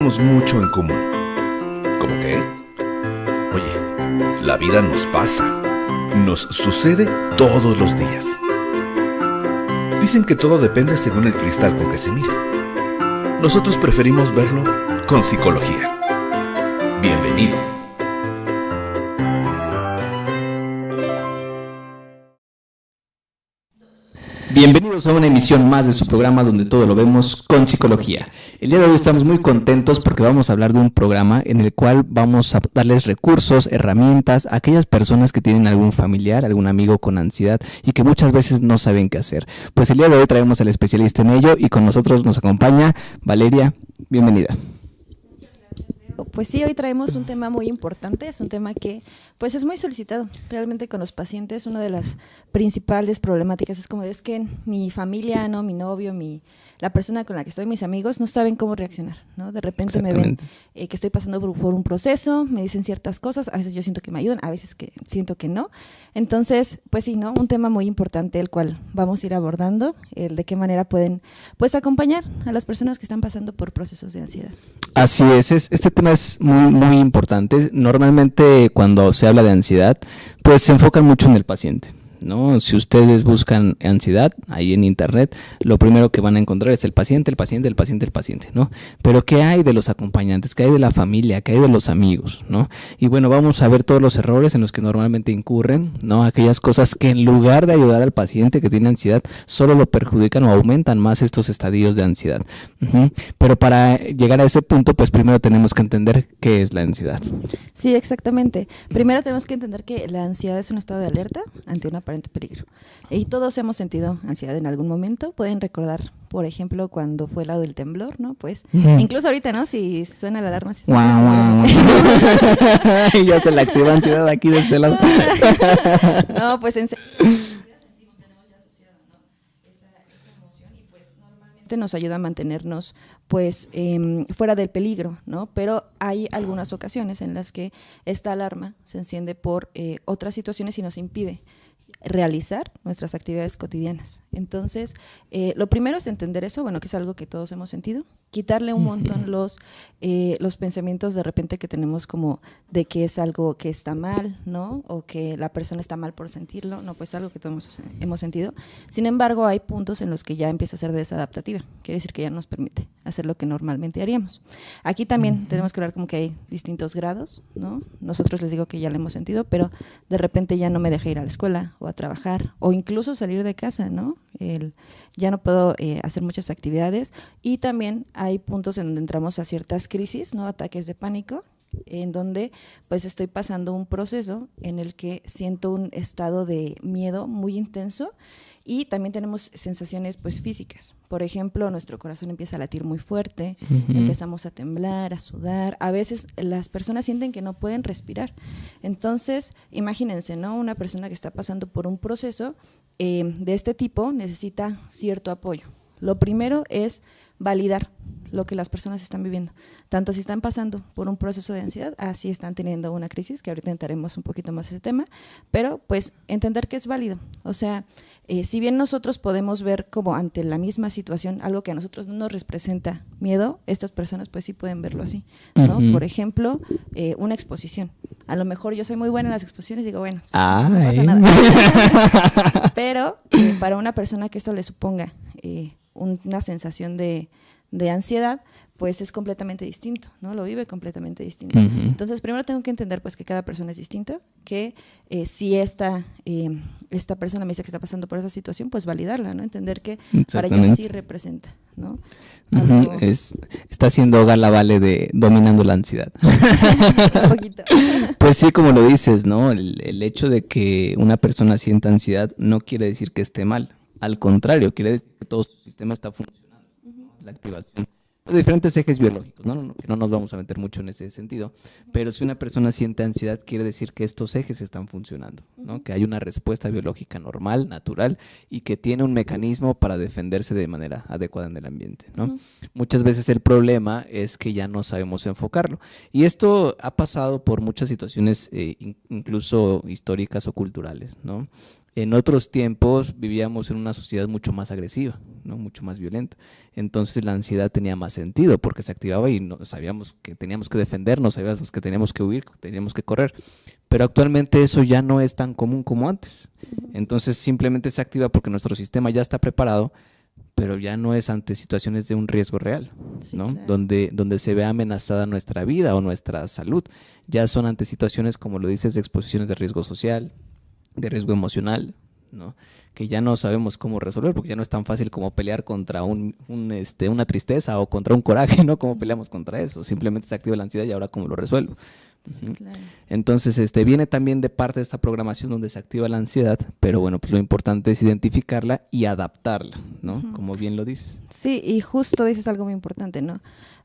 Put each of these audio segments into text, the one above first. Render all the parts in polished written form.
tenemos mucho en común. ¿Cómo qué? Oye, la vida nos pasa, nos sucede todos los días. Dicen que todo depende según el cristal con que se mira. Nosotros preferimos verlo con psicología. Bienvenido. Bienvenidos a una emisión más de su programa donde todo lo vemos con psicología. El día de hoy estamos muy contentos porque vamos a hablar de un programa en el cual vamos a darles recursos, herramientas a aquellas personas que tienen algún familiar, algún amigo con ansiedad y que muchas veces no saben qué hacer. Pues el día de hoy traemos al especialista en ello y con nosotros nos acompaña Valeria. Bienvenida. Pues sí, hoy traemos un tema muy importante, es un tema que pues es muy solicitado realmente con los pacientes. Una de las principales problemáticas es como es que mi familia, no, mi novio, la persona con la que estoy, mis amigos, no saben cómo reaccionar, ¿no? De repente me ven que estoy pasando por un proceso, me dicen ciertas cosas, a veces yo siento que me ayudan, a veces que siento que no. Entonces, pues sí, ¿no? Un tema muy importante el cual vamos a ir abordando, el de qué manera pueden pues acompañar a las personas que están pasando por procesos de ansiedad. Así es, este tema es muy, muy importante. Normalmente cuando se habla de ansiedad, pues se enfocan mucho en el paciente, ¿no? Si ustedes buscan ansiedad ahí en internet, lo primero que van a encontrar es el paciente, ¿no? Pero ¿qué hay de los acompañantes? ¿Qué hay de la familia? ¿Qué hay de los amigos? ¿No? Y bueno, vamos a ver todos los errores en los que normalmente incurren, ¿no? Aquellas cosas que en lugar de ayudar al paciente que tiene ansiedad, solo lo perjudican o aumentan más estos estadios de ansiedad. Pero para llegar a ese punto, pues primero tenemos que entender qué es la ansiedad. Sí, exactamente. Primero tenemos que entender que la ansiedad es un estado de alerta ante una aparente peligro. Y todos hemos sentido ansiedad en algún momento. Pueden recordar, por ejemplo, cuando fue la del temblor, ¿no? Pues, incluso ahorita, ¿no? Si suena la alarma, si suena y ya se le activa ansiedad aquí de este lado. No, pues en nos ayuda a mantenernos pues fuera del peligro, ¿no? Pero hay algunas ocasiones en las que esta alarma se enciende por otras situaciones y nos impide realizar nuestras actividades cotidianas. Entonces, lo primero es entender eso, bueno, que es algo que todos hemos sentido, quitarle un montón los pensamientos de repente que tenemos como de que es algo que está mal, ¿no? O que la persona está mal por sentirlo, no, pues algo que todos hemos sentido. Sin embargo, hay puntos en los que ya empieza a ser desadaptativa, quiere decir que ya nos permite hacer lo que normalmente haríamos. Aquí también tenemos que hablar como que hay distintos grados, ¿no? Nosotros les digo que ya lo hemos sentido, pero de repente ya no me deja ir a la escuela o a trabajar o incluso salir de casa, ¿no? Ya no puedo hacer muchas actividades y también hay puntos en donde entramos a ciertas crisis, ¿no? Ataques de pánico, en donde pues estoy pasando un proceso en el que siento un estado de miedo muy intenso y también tenemos sensaciones pues físicas. Por ejemplo, nuestro corazón empieza a latir muy fuerte, empezamos a temblar, a sudar. A veces las personas sienten que no pueden respirar. Entonces, imagínense, ¿no? Una persona que está pasando por un proceso de este tipo necesita cierto apoyo. Lo primero es validar lo que las personas están viviendo, tanto si están pasando por un proceso de ansiedad, así están teniendo una crisis, que ahorita entraremos un poquito más ese tema, pero pues entender que es válido. O sea, si bien nosotros podemos ver como ante la misma situación algo que a nosotros no nos representa miedo, estas personas pues sí pueden verlo así, ¿no? Por ejemplo, una exposición. A lo mejor yo soy muy buena en las exposiciones y digo, bueno, no pasa nada. Pero para una persona que esto le suponga una sensación de ansiedad, pues es completamente distinto, ¿no? Lo vive completamente distinto. Entonces, primero tengo que entender pues que cada persona es distinta, que si esta persona me dice que está pasando por esa situación, pues validarla, ¿no? Entender que para ella sí representa, ¿no? Está haciendo gala Vale de dominando la ansiedad. Un poquito. Pues sí, como lo dices, ¿no? El hecho de que una persona sienta ansiedad no quiere decir que esté mal. Al contrario, quiere decir que todo su sistema está funcionando, ¿no? La activación de diferentes ejes biológicos, ¿no? Que no nos vamos a meter mucho en ese sentido, pero si una persona siente ansiedad, quiere decir que estos ejes están funcionando, ¿no? Que hay una respuesta biológica normal, natural, y que tiene un mecanismo para defenderse de manera adecuada en el ambiente, ¿no? Muchas veces el problema es que ya no sabemos enfocarlo, y esto ha pasado por muchas situaciones incluso históricas o culturales, ¿no? En otros tiempos vivíamos en una sociedad mucho más agresiva, ¿no? Mucho más violenta. Entonces la ansiedad tenía más sentido porque se activaba y no, sabíamos que teníamos que defendernos, sabíamos que teníamos que huir, teníamos que correr. Pero actualmente eso ya no es tan común como antes. Entonces simplemente se activa porque nuestro sistema ya está preparado, pero ya no es ante situaciones de un riesgo real, ¿no? Claro. Donde se ve amenazada nuestra vida o nuestra salud. Ya son ante situaciones, como lo dices, de exposiciones de riesgo social, de riesgo emocional, ¿no? Que ya no sabemos cómo resolver, porque ya no es tan fácil como pelear contra una tristeza o contra un coraje, ¿no? ¿Cómo peleamos contra eso? Simplemente se activa la ansiedad y ahora ¿cómo lo resuelvo? Sí, claro. Entonces, viene también de parte de esta programación donde se activa la ansiedad, pero bueno, pues lo importante es identificarla y adaptarla, ¿no? Como bien lo dices. Sí, y justo dices algo muy importante, ¿no?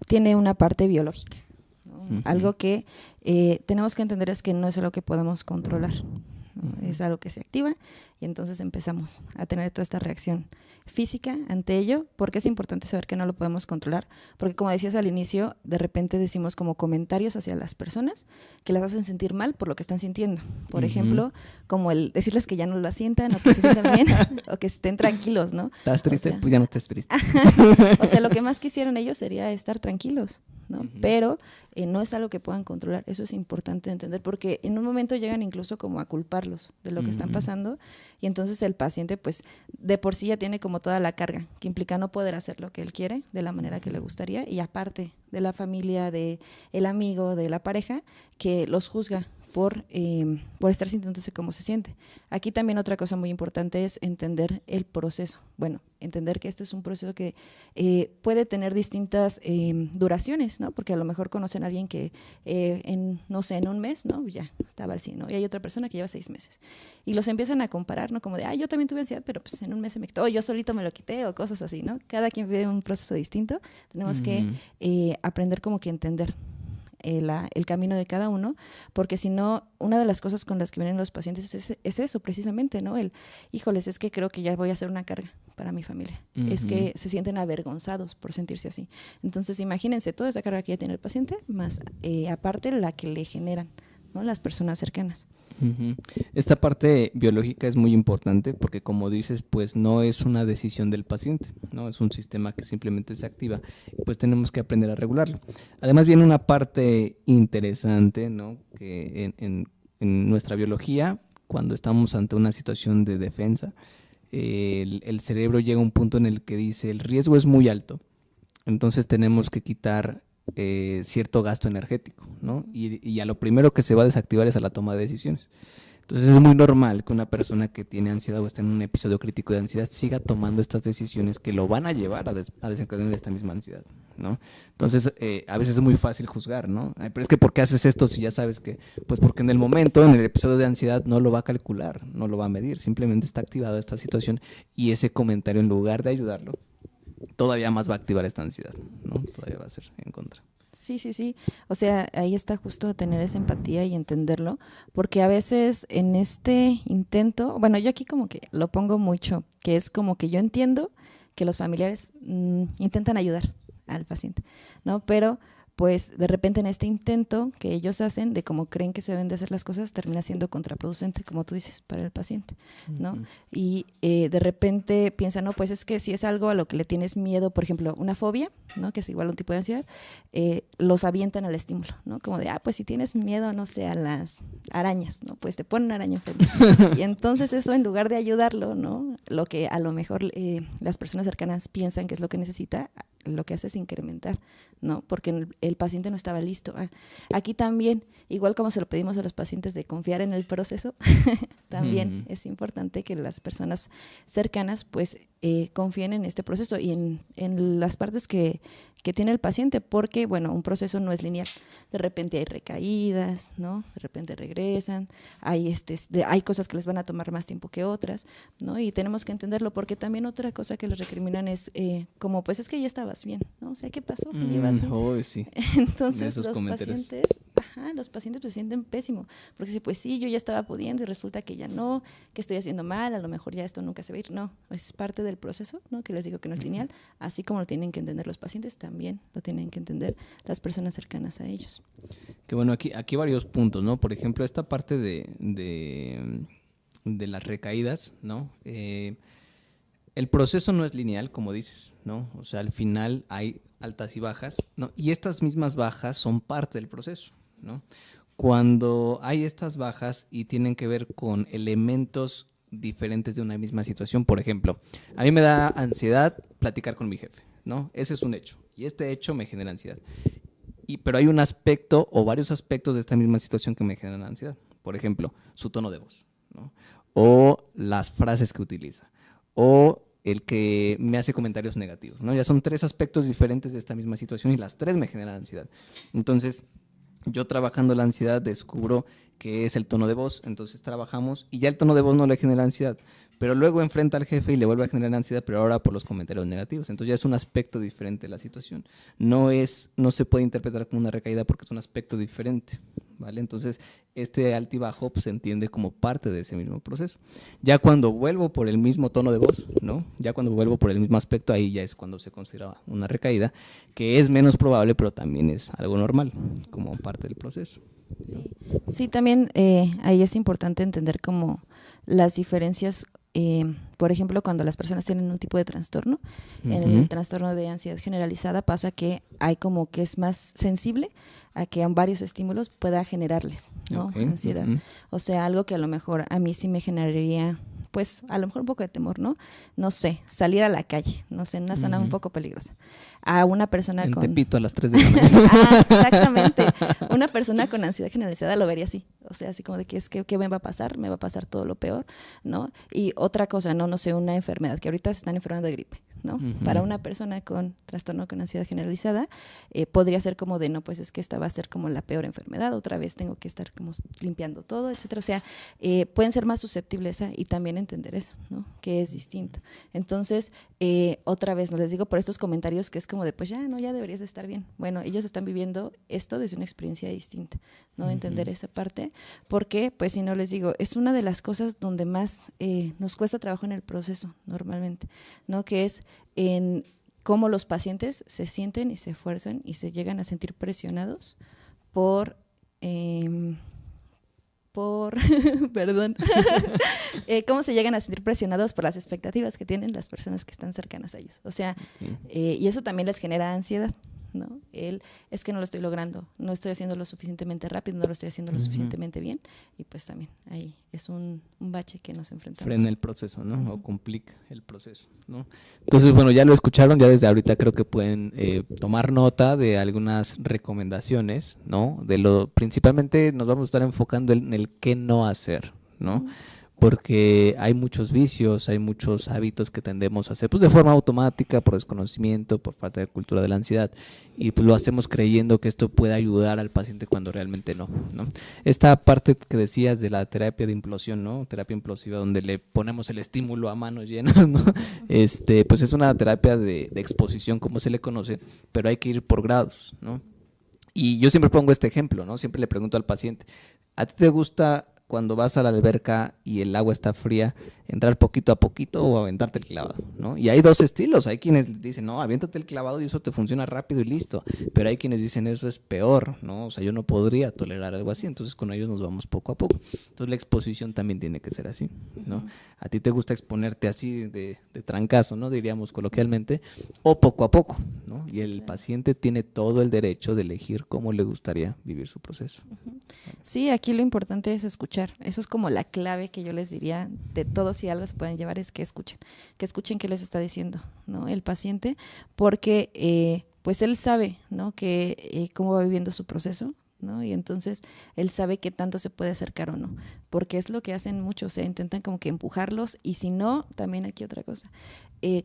Tiene una parte biológica, ¿no? Algo que tenemos que entender es que no es algo que podemos controlar, ¿no? Es algo que se activa y entonces empezamos a tener toda esta reacción física ante ello, porque es importante saber que no lo podemos controlar, porque como decías al inicio, de repente decimos como comentarios hacia las personas que las hacen sentir mal por lo que están sintiendo. Por ejemplo, como el decirles que ya no la sientan o que se sientan bien o que estén tranquilos, ¿no? ¿Estás triste? O sea, pues ya no estés triste. o sea, lo que más quisieran ellos sería estar tranquilos, ¿no? Pero no es algo que puedan controlar. Eso es importante entender, porque en un momento llegan incluso como a culparlos de lo que están pasando, y entonces el paciente pues de por sí ya tiene como toda la carga que implica no poder hacer lo que él quiere de la manera que le gustaría, y aparte de la familia, de el amigo, de la pareja, que los juzga por estar sintiéndose como se siente. Aquí también otra cosa muy importante es entender el proceso. Bueno, entender que esto es un proceso que puede tener distintas duraciones, ¿no? Porque a lo mejor conocen a alguien que no sé, en un mes, ¿no? Ya estaba al 100, ¿no? Y hay otra persona que lleva 6 meses. Y los empiezan a comparar, ¿no? Como de, yo también tuve ansiedad, pero pues en un mes se me quitó, yo solito me lo quité, o cosas así, ¿no? Cada quien vive un proceso distinto. Tenemos que aprender como que entender el camino de cada uno, porque si no, una de las cosas con las que vienen los pacientes es eso precisamente, ¿no? Híjoles, es que creo que ya voy a hacer una carga para mi familia. Es que se sienten avergonzados por sentirse así. Entonces, imagínense toda esa carga que ya tiene el paciente, más aparte la que le generan, ¿no? Las personas cercanas. Esta parte biológica es muy importante porque, como dices, pues no es una decisión del paciente, ¿no? Es un sistema que simplemente se activa y pues tenemos que aprender a regularlo. Además viene una parte interesante, ¿no? Que en nuestra biología, cuando estamos ante una situación de defensa, el cerebro llega a un punto en el que dice el riesgo es muy alto, entonces tenemos que quitar cierto gasto energético, ¿no? Y a lo primero que se va a desactivar es a la toma de decisiones. Entonces es muy normal que una persona que tiene ansiedad o está en un episodio crítico de ansiedad siga tomando estas decisiones que lo van a llevar a desencadenar esta misma ansiedad, ¿no? Entonces a veces es muy fácil juzgar, ¿no? Ay, pero es que ¿por qué haces esto si ya sabes que? Pues porque en el momento, en el episodio de ansiedad, no lo va a calcular, no lo va a medir, simplemente está activada esta situación y ese comentario, en lugar de ayudarlo, todavía más va a activar esta ansiedad, ¿no? Todavía va a ser en contra. Sí, sí, sí. O sea, ahí está justo tener esa empatía y entenderlo, porque a veces en este intento, bueno, yo aquí como que lo pongo mucho, que es como que yo entiendo que los familiares intentan ayudar al paciente, ¿no? Pero pues de repente en este intento que ellos hacen de cómo creen que se deben de hacer las cosas, termina siendo contraproducente, como tú dices, para el paciente, ¿no? Y de repente piensan, no, pues es que si es algo a lo que le tienes miedo, por ejemplo, una fobia, ¿no? Que es igual un tipo de ansiedad, los avientan al estímulo, ¿no? Como de, pues si tienes miedo, no sé, a las arañas, ¿no? Pues te ponen una araña enfrente. Y entonces eso, en lugar de ayudarlo, ¿no? Lo que a lo mejor las personas cercanas piensan que es lo que necesita, lo que hace es incrementar, ¿no? Porque el paciente no estaba listo. Aquí también, igual como se lo pedimos a los pacientes de confiar en el proceso, también es importante que las personas cercanas pues confíen en este proceso y en las partes que tiene el paciente, porque bueno, un proceso no es lineal. De repente hay recaídas, ¿no? De repente regresan, hay cosas que les van a tomar más tiempo que otras, ¿no? Y tenemos que entenderlo, porque también otra cosa que les recriminan es como, pues es que ya estabas bien, ¿no? O sea, ¿qué pasó? Si ibas bien. Sí. Entonces los pacientes pues se sienten pésimo, porque si pues sí, yo ya estaba pudiendo y resulta que ya no, que estoy haciendo mal, a lo mejor ya esto nunca se va a ir. No, es parte del proceso, ¿no? Que les digo que no es lineal, así como lo tienen que entender los pacientes, también lo tienen que entender las personas cercanas a ellos. Que bueno, aquí varios puntos, ¿no? Por ejemplo, esta parte de de las recaídas, ¿no? El proceso no es lineal, como dices, ¿no? O sea, al final hay altas y bajas, ¿no? Y estas mismas bajas son parte del proceso, ¿no? Cuando hay estas bajas y tienen que ver con elementos diferentes de una misma situación, por ejemplo, a mí me da ansiedad platicar con mi jefe, ¿no? Ese es un hecho, y este hecho me genera ansiedad. Pero hay un aspecto o varios aspectos de esta misma situación que me generan ansiedad. Por ejemplo, su tono de voz, ¿no? O las frases que utiliza, o el que me hace comentarios negativos, ¿no? Ya son 3 aspectos diferentes de esta misma situación y las 3 me generan ansiedad. Entonces, yo trabajando la ansiedad descubro que es el tono de voz, entonces trabajamos y ya el tono de voz no le genera ansiedad, pero luego enfrenta al jefe y le vuelve a generar ansiedad, pero ahora por los comentarios negativos. Entonces ya es un aspecto diferente de la situación. No se puede interpretar como una recaída porque es un aspecto diferente, ¿vale? Entonces este altibajo pues, se entiende como parte de ese mismo proceso. Ya cuando vuelvo por el mismo tono de voz, ¿no? Ya cuando vuelvo por el mismo aspecto, ahí ya es cuando se considera una recaída, que es menos probable, pero también es algo normal, como parte del proceso. Sí, también ahí es importante entender como las diferencias. Por ejemplo, cuando las personas tienen un tipo de trastorno, en el trastorno de ansiedad generalizada pasa que hay como que es más sensible a que varios estímulos pueda generarles, ¿no? Ansiedad. O sea, algo que a lo mejor a mí sí me generaría, pues a lo mejor un poco de temor, ¿no? No sé, salir a la calle, no sé, en una zona un poco peligrosa. A una persona en con... Tepito a las 3 de la mañana. Exactamente. Una persona con ansiedad generalizada lo vería así. O sea, así como de que ¿qué me va a pasar? Me va a pasar todo lo peor, ¿no? Y otra cosa, no sé, una enfermedad, que ahorita se están enfermando de gripe, ¿no? Para una persona con trastorno con ansiedad generalizada, podría ser como de, no, pues es que esta va a ser como la peor enfermedad, otra vez tengo que estar como limpiando todo, etcétera. O sea, pueden ser más susceptibles y también entender eso, ¿no? Que es distinto. Entonces, otra vez, no les digo por estos comentarios que es como de, pues ya deberías de estar bien. Bueno, ellos están viviendo esto desde una experiencia distinta, ¿no? Entender esa parte, porque, pues si no les digo, es una de las cosas donde más nos cuesta trabajo en el proceso normalmente, ¿no? Que es en cómo los pacientes se sienten y se esfuerzan y se llegan a sentir presionados por perdón, cómo se llegan a sentir presionados por las expectativas que tienen las personas que están cercanas a ellos. O sea, y eso también les genera ansiedad, ¿no? Es que no lo estoy logrando, no estoy haciendo lo suficientemente rápido, no lo estoy haciendo lo suficientemente bien, y pues también ahí es un bache que nos enfrentamos. Frena el proceso, ¿no? O complica el proceso, ¿no? Entonces, bueno, ya lo escucharon, ya desde ahorita creo que pueden tomar nota de algunas recomendaciones, ¿no? Principalmente nos vamos a estar enfocando en el qué no hacer, ¿no? Porque hay muchos vicios, hay muchos hábitos que tendemos a hacer pues de forma automática, por desconocimiento, por falta de cultura de la ansiedad, y pues lo hacemos creyendo que esto puede ayudar al paciente cuando realmente no, ¿no? Esta parte que decías de la terapia de implosión, ¿no? Terapia implosiva, donde le ponemos el estímulo a manos llenas, ¿no? Pues es una terapia de exposición, como se le conoce, pero hay que ir por grados, ¿no? Y yo siempre pongo este ejemplo, ¿no? Siempre le pregunto al paciente, ¿a ti te gusta cuando vas a la alberca y el agua está fría, entrar poquito a poquito o aventarte el clavado, ¿no? Y hay 2 estilos, hay quienes dicen, no, aviéntate el clavado y eso te funciona rápido y listo, pero hay quienes dicen, eso es peor, ¿no? O sea, yo no podría tolerar algo así, entonces con ellos nos vamos poco a poco. Entonces la exposición también tiene que ser así, ¿no? A ti te gusta exponerte así de trancazo, ¿no? Diríamos coloquialmente, o poco a poco, ¿no? Y el paciente tiene todo el derecho de elegir cómo le gustaría vivir su proceso. Sí, aquí lo importante es escuchar. Eso es como la clave que yo les diría de todos, si algo se pueden llevar, es que escuchen qué les está diciendo, ¿no? El paciente, porque pues él sabe, ¿no? Que cómo va viviendo su proceso, ¿no? Y entonces él sabe qué tanto se puede acercar o no, porque es lo que hacen muchos, intentan como que empujarlos, y si no, también aquí otra cosa,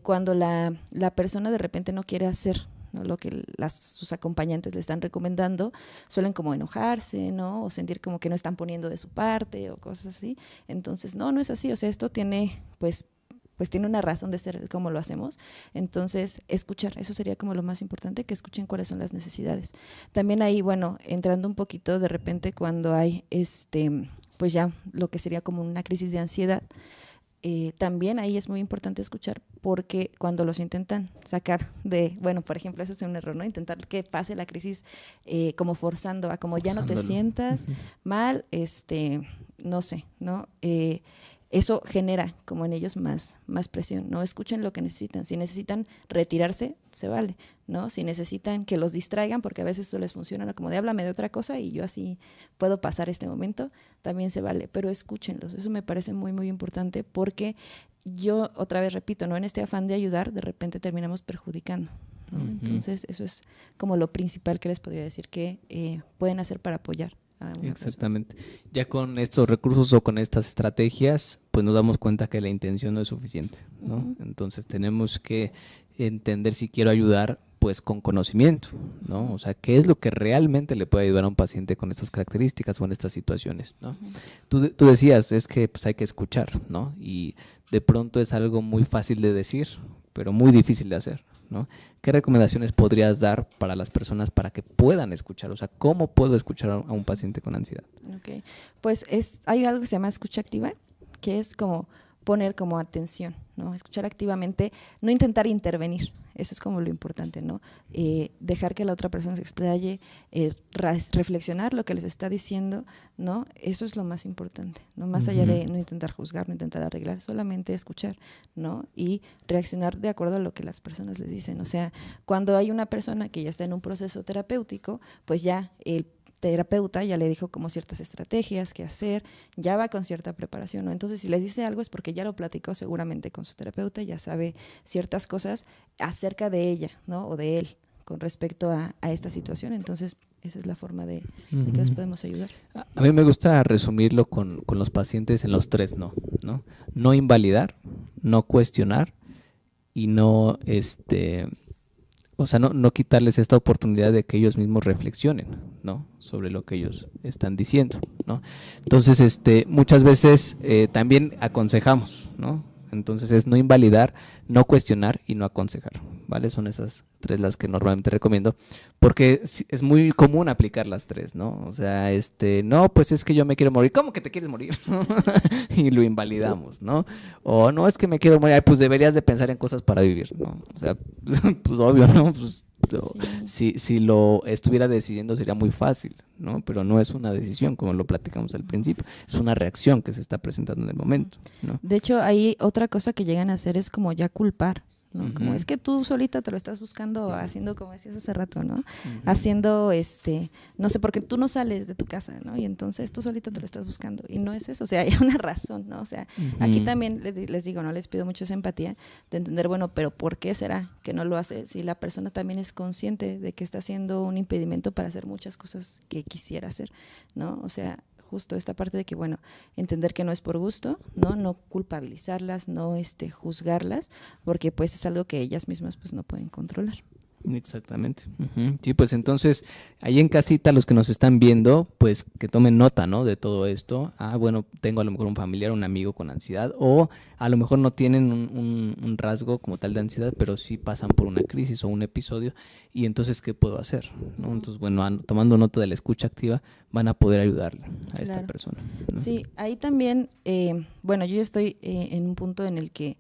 cuando la persona de repente no quiere hacer, ¿no? Lo que sus acompañantes le están recomendando, suelen como enojarse, ¿no? O sentir como que no están poniendo de su parte o cosas así. Entonces, no es así. O sea, esto tiene, pues tiene una razón de ser como lo hacemos. Entonces, escuchar, eso sería como lo más importante, que escuchen cuáles son las necesidades. También ahí, bueno, entrando un poquito de repente cuando hay, pues ya lo que sería como una crisis de ansiedad, también ahí es muy importante escuchar, porque cuando los intentan sacar bueno, por ejemplo, eso es un error, ¿no? Intentar que pase la crisis como forzando a como ya no te sientas mal, no sé, ¿no? eso genera como en ellos más presión, ¿no? Escuchen lo que necesitan. Si necesitan retirarse, se vale, ¿no? Si necesitan que los distraigan, porque a veces eso les funciona, ¿no? Como de háblame de otra cosa y yo así puedo pasar este momento, también se vale, pero escúchenlos. Eso me parece muy, muy importante porque yo otra vez repito, ¿no? En este afán de ayudar, de repente terminamos perjudicando, ¿no? Entonces, eso es como lo principal que les podría decir que pueden hacer para apoyar a una Exactamente. Ya con estos recursos o con estas estrategias, pues nos damos cuenta que la intención no es suficiente, ¿no? Entonces tenemos que entender si quiero ayudar, pues con conocimiento, ¿no? O sea, ¿qué es lo que realmente le puede ayudar a un paciente con estas características o en estas situaciones, ¿no? Tú decías, es que pues hay que escuchar, ¿no? Y de pronto es algo muy fácil de decir, pero muy difícil de hacer, ¿no? ¿Qué recomendaciones podrías dar para las personas para que puedan escuchar? O sea, ¿cómo puedo escuchar a un paciente con ansiedad? Ok, pues hay algo que se llama escucha activa, que es como poner como atención, ¿no? Escuchar activamente, no intentar intervenir, eso es como lo importante, ¿no? Dejar que la otra persona se explaye, reflexionar lo que les está diciendo, ¿no? Eso es lo más importante, ¿no? Más allá de no intentar juzgar, no intentar arreglar, solamente escuchar, ¿no? Y reaccionar de acuerdo a lo que las personas les dicen. O sea, cuando hay una persona que ya está en un proceso terapéutico, pues ya el terapeuta ya le dijo como ciertas estrategias que hacer, ya va con cierta preparación, ¿no? Entonces, si les dice algo es porque ya lo platicó seguramente con su terapeuta, ya sabe ciertas cosas acerca de ella, ¿no? O de él con respecto a esta situación. Entonces, esa es la forma de que les podemos ayudar. A mí me gusta resumirlo con los pacientes en los 3 no, ¿no? No invalidar, no cuestionar y no, o sea, no quitarles esta oportunidad de que ellos mismos reflexionen, ¿no? Sobre lo que ellos están diciendo, ¿no? Entonces, muchas veces también aconsejamos, ¿no? Entonces es no invalidar, no cuestionar y no aconsejar, ¿vale? Son esas 3 las que normalmente recomiendo, porque es muy común aplicar las 3, ¿no? O sea, no, pues es que yo me quiero morir. ¿Cómo que te quieres morir? Y lo invalidamos, ¿no? O no, es que me quiero morir. Ay, pues deberías de pensar en cosas para vivir, ¿no? O sea, pues obvio, ¿no? Pues, si lo estuviera decidiendo sería muy fácil, ¿no? Pero no es una decisión, como lo platicamos al principio, es una reacción que se está presentando en el momento, ¿no? De hecho, ahí otra cosa que llegan a hacer es como ya culpar, ¿no? Como es que tú solita te lo estás buscando haciendo, como decías hace rato, ¿no? Haciendo, no sé, porque tú no sales de tu casa, ¿no? Y entonces tú solita te lo estás buscando. Y no es eso, o sea, hay una razón, ¿no? O sea, aquí también les digo, ¿no? Les pido mucho esa empatía de entender, bueno, pero ¿por qué será que no lo hace? Si la persona también es consciente de que está haciendo un impedimento para hacer muchas cosas que quisiera hacer, ¿no? O sea, justo esta parte de que, bueno, entender que no es por gusto, no culpabilizarlas, no juzgarlas, porque pues es algo que ellas mismas pues no pueden controlar. Exactamente. Sí, pues entonces, ahí en casita, los que nos están viendo, pues que tomen nota, ¿no? De todo esto. Bueno, tengo a lo mejor un familiar, un amigo con ansiedad, o a lo mejor no tienen un rasgo como tal de ansiedad, pero sí pasan por una crisis o un episodio, y entonces, ¿qué puedo hacer? ¿No? Entonces, bueno, tomando nota de la escucha activa, van a poder ayudarle a esta persona, ¿no? Sí, ahí también, bueno, yo estoy en un punto en el que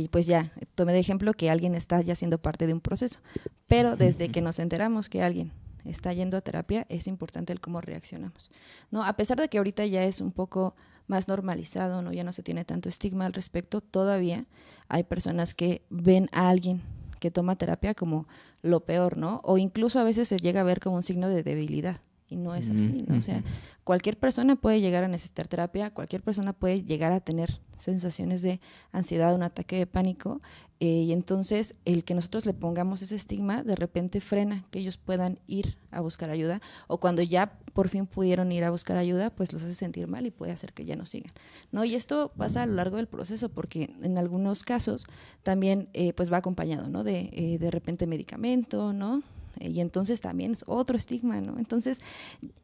pues ya, tomé de ejemplo que alguien está ya siendo parte de un proceso, pero desde que nos enteramos que alguien está yendo a terapia, es importante el cómo reaccionamos, ¿no? A pesar de que ahorita ya es un poco más normalizado, ¿no? Ya no se tiene tanto estigma al respecto, todavía hay personas que ven a alguien que toma terapia como lo peor, ¿no? O incluso a veces se llega a ver como un signo de debilidad. Y no es así, ¿no? O sea, cualquier persona puede llegar a necesitar terapia, cualquier persona puede llegar a tener sensaciones de ansiedad, un ataque de pánico, y entonces el que nosotros le pongamos ese estigma de repente frena que ellos puedan ir a buscar ayuda, o cuando ya por fin pudieron ir a buscar ayuda, pues los hace sentir mal y puede hacer que ya no sigan, ¿no? Y esto pasa a lo largo del proceso, porque en algunos casos también pues va acompañado, ¿no? De repente medicamento, ¿no? Y entonces también es otro estigma, ¿no? Entonces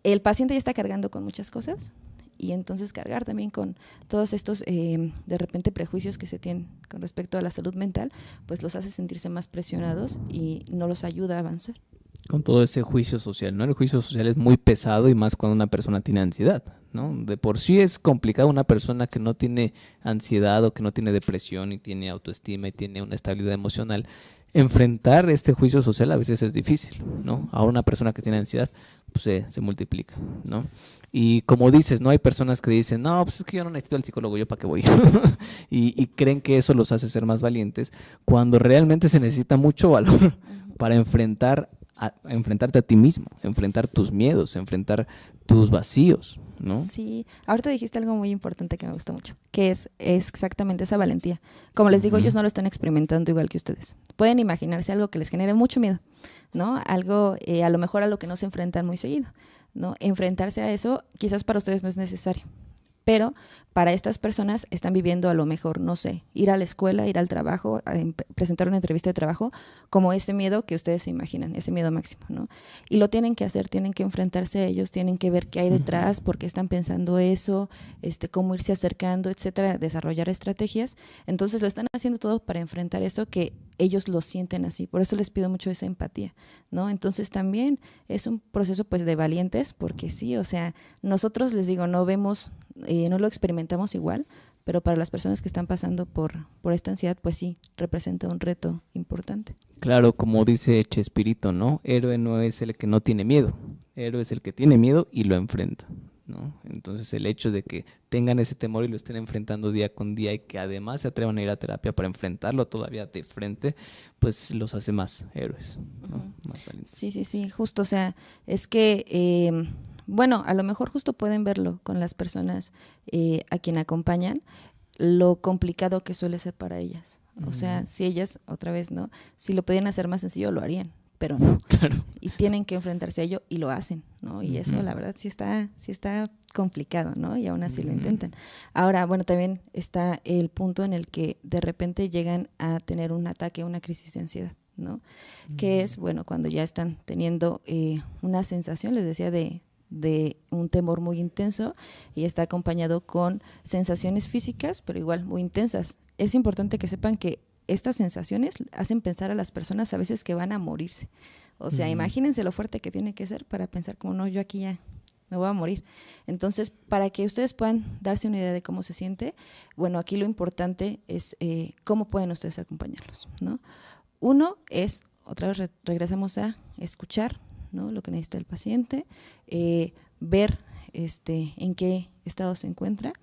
el paciente ya está cargando con muchas cosas, y entonces cargar también con todos estos de repente prejuicios que se tienen con respecto a la salud mental, pues los hace sentirse más presionados y no los ayuda a avanzar. Con todo ese juicio social, ¿no? El juicio social es muy pesado, y más cuando una persona tiene ansiedad, ¿no? De por sí es complicado una persona que no tiene ansiedad o que no tiene depresión y tiene autoestima y tiene una estabilidad emocional. enfrentar este juicio social a veces es difícil, ¿no? Ahora una persona que tiene ansiedad, pues se multiplica, ¿no? Y como dices, ¿no? Hay personas que dicen, no, pues es que yo no necesito al psicólogo, ¿yo para qué voy? y creen que eso los hace ser más valientes, cuando realmente se necesita mucho valor para enfrentarte a ti mismo, enfrentar tus miedos, enfrentar tus vacíos, ¿no? Sí, ahorita dijiste algo muy importante que me gustó mucho, que es exactamente esa valentía. Como les digo, ellos no lo están experimentando igual que ustedes. Pueden imaginarse algo que les genere mucho miedo, ¿no? Algo, a lo mejor a lo que no se enfrentan muy seguido, ¿no? Enfrentarse a eso quizás para ustedes no es necesario. Pero para estas personas están viviendo a lo mejor, no sé, ir a la escuela, ir al trabajo, presentar una entrevista de trabajo, como ese miedo que ustedes se imaginan, ese miedo máximo, ¿no? Y lo tienen que hacer, tienen que enfrentarse a ellos, tienen que ver qué hay detrás, por qué están pensando eso, cómo irse acercando, etcétera, desarrollar estrategias. Entonces lo están haciendo todo para enfrentar eso que ellos lo sienten así. Por eso les pido mucho esa empatía, ¿no? Entonces también es un proceso pues de valientes, porque sí, o sea, nosotros les digo, no vemos, no lo experimentamos igual, pero para las personas que están pasando por esta ansiedad, pues sí, representa un reto importante. Claro, como dice Chespirito, ¿no? Héroe no es el que no tiene miedo, héroe es el que tiene miedo y lo enfrenta, ¿no? Entonces el hecho de que tengan ese temor y lo estén enfrentando día con día y que además se atrevan a ir a terapia para enfrentarlo todavía de frente, pues los hace más héroes, ¿no? Más valientes. Sí, justo, o sea, es que, bueno, a lo mejor justo pueden verlo con las personas a quien acompañan, lo complicado que suele ser para ellas. O sea, si ellas, otra vez, ¿no? Si lo pudieran hacer más sencillo, lo harían, pero no. Claro. Y tienen que enfrentarse a ello y lo hacen, ¿no? Y eso, la verdad, sí está complicado, ¿no? Y aún así lo intentan. Ahora, bueno, también está el punto en el que de repente llegan a tener un ataque, una crisis de ansiedad, ¿no? Que es, bueno, cuando ya están teniendo una sensación, les decía, de un temor muy intenso y está acompañado con sensaciones físicas, pero igual muy intensas. Es importante que sepan que estas sensaciones hacen pensar a las personas a veces que van a morirse. O sea, imagínense lo fuerte que tiene que ser para pensar como, no, yo aquí ya me voy a morir. Entonces, para que ustedes puedan darse una idea de cómo se siente, bueno, aquí lo importante es cómo pueden ustedes acompañarlos, ¿no? Uno es, otra vez regresamos a escuchar, ¿no? Lo que necesita el paciente, ver en qué estado se encuentra,